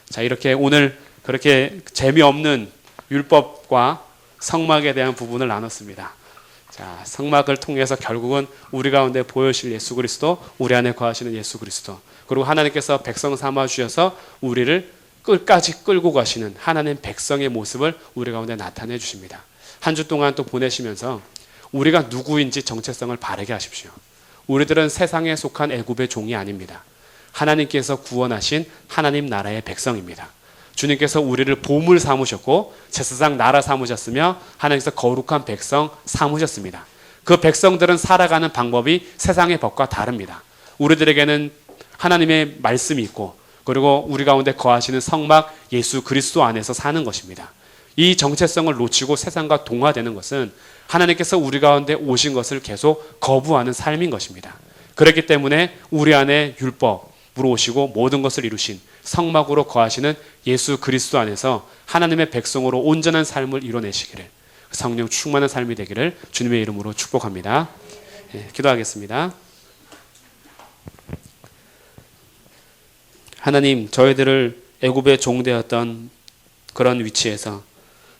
자, 이렇게 오늘 그렇게 재미없는 율법과 성막에 대한 부분을 나눴습니다. 자, 성막을 통해서 결국은 우리 가운데 보여주실 예수 그리스도, 우리 안에 거하시는 예수 그리스도, 그리고 하나님께서 백성 삼아 주셔서 우리를 끝까지 끌고 가시는 하나님 백성의 모습을 우리 가운데 나타내 주십니다. 한 주 동안 또 보내시면서 우리가 누구인지 정체성을 바르게 하십시오. 우리들은 세상에 속한 애굽의 종이 아닙니다. 하나님께서 구원하신 하나님 나라의 백성입니다. 주님께서 우리를 보물 삼으셨고 제사장 나라 삼으셨으며 하나님께서 거룩한 백성 삼으셨습니다. 그 백성들은 살아가는 방법이 세상의 법과 다릅니다. 우리들에게는 하나님의 말씀이 있고 그리고 우리 가운데 거하시는 성막 예수 그리스도 안에서 사는 것입니다. 이 정체성을 놓치고 세상과 동화되는 것은 하나님께서 우리 가운데 오신 것을 계속 거부하는 삶인 것입니다. 그렇기 때문에 우리 안에 율법으로 오시고 모든 것을 이루신 성막으로 거하시는 예수 그리스도 안에서 하나님의 백성으로 온전한 삶을 이뤄내시기를, 성령 충만한 삶이 되기를 주님의 이름으로 축복합니다. 기도하겠습니다. 하나님, 저희들을 애굽의 종되었던 그런 위치에서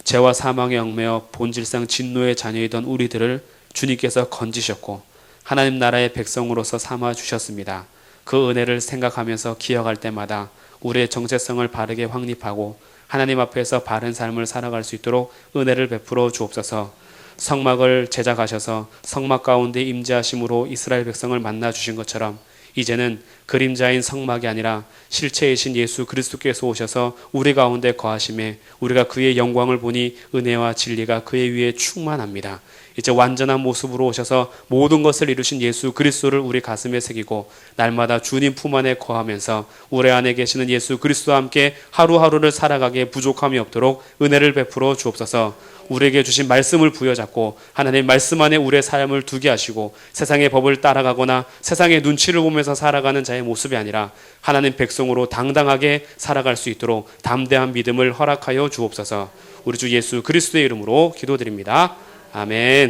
죄와 사망에 얽매여 본질상 진노의 자녀이던 우리들을 주님께서 건지셨고 하나님 나라의 백성으로서 삼아 주셨습니다. 그 은혜를 생각하면서 기억할 때마다 우리의 정체성을 바르게 확립하고 하나님 앞에서 바른 삶을 살아갈 수 있도록 은혜를 베풀어 주옵소서. 성막을 제작하셔서 성막 가운데 임재하심으로 이스라엘 백성을 만나 주신 것처럼 이제는 그림자인 성막이 아니라 실체이신 예수 그리스도께서 오셔서 우리 가운데 거하심에 우리가 그의 영광을 보니 은혜와 진리가 그의 위에 충만합니다. 이제 완전한 모습으로 오셔서 모든 것을 이루신 예수 그리스도를 우리 가슴에 새기고 날마다 주님 품 안에 거하면서 우리 안에 계시는 예수 그리스도와 함께 하루하루를 살아가기에 부족함이 없도록 은혜를 베풀어 주옵소서. 우리에게 주신 말씀을 부여잡고 하나님 말씀 안에 우리의 삶을 두게 하시고 세상의 법을 따라가거나 세상의 눈치를 보면서 살아가는 자의 모습이 아니라 하나님 백성으로 당당하게 살아갈 수 있도록 담대한 믿음을 허락하여 주옵소서. 우리 주 예수 그리스도의 이름으로 기도드립니다. 아멘.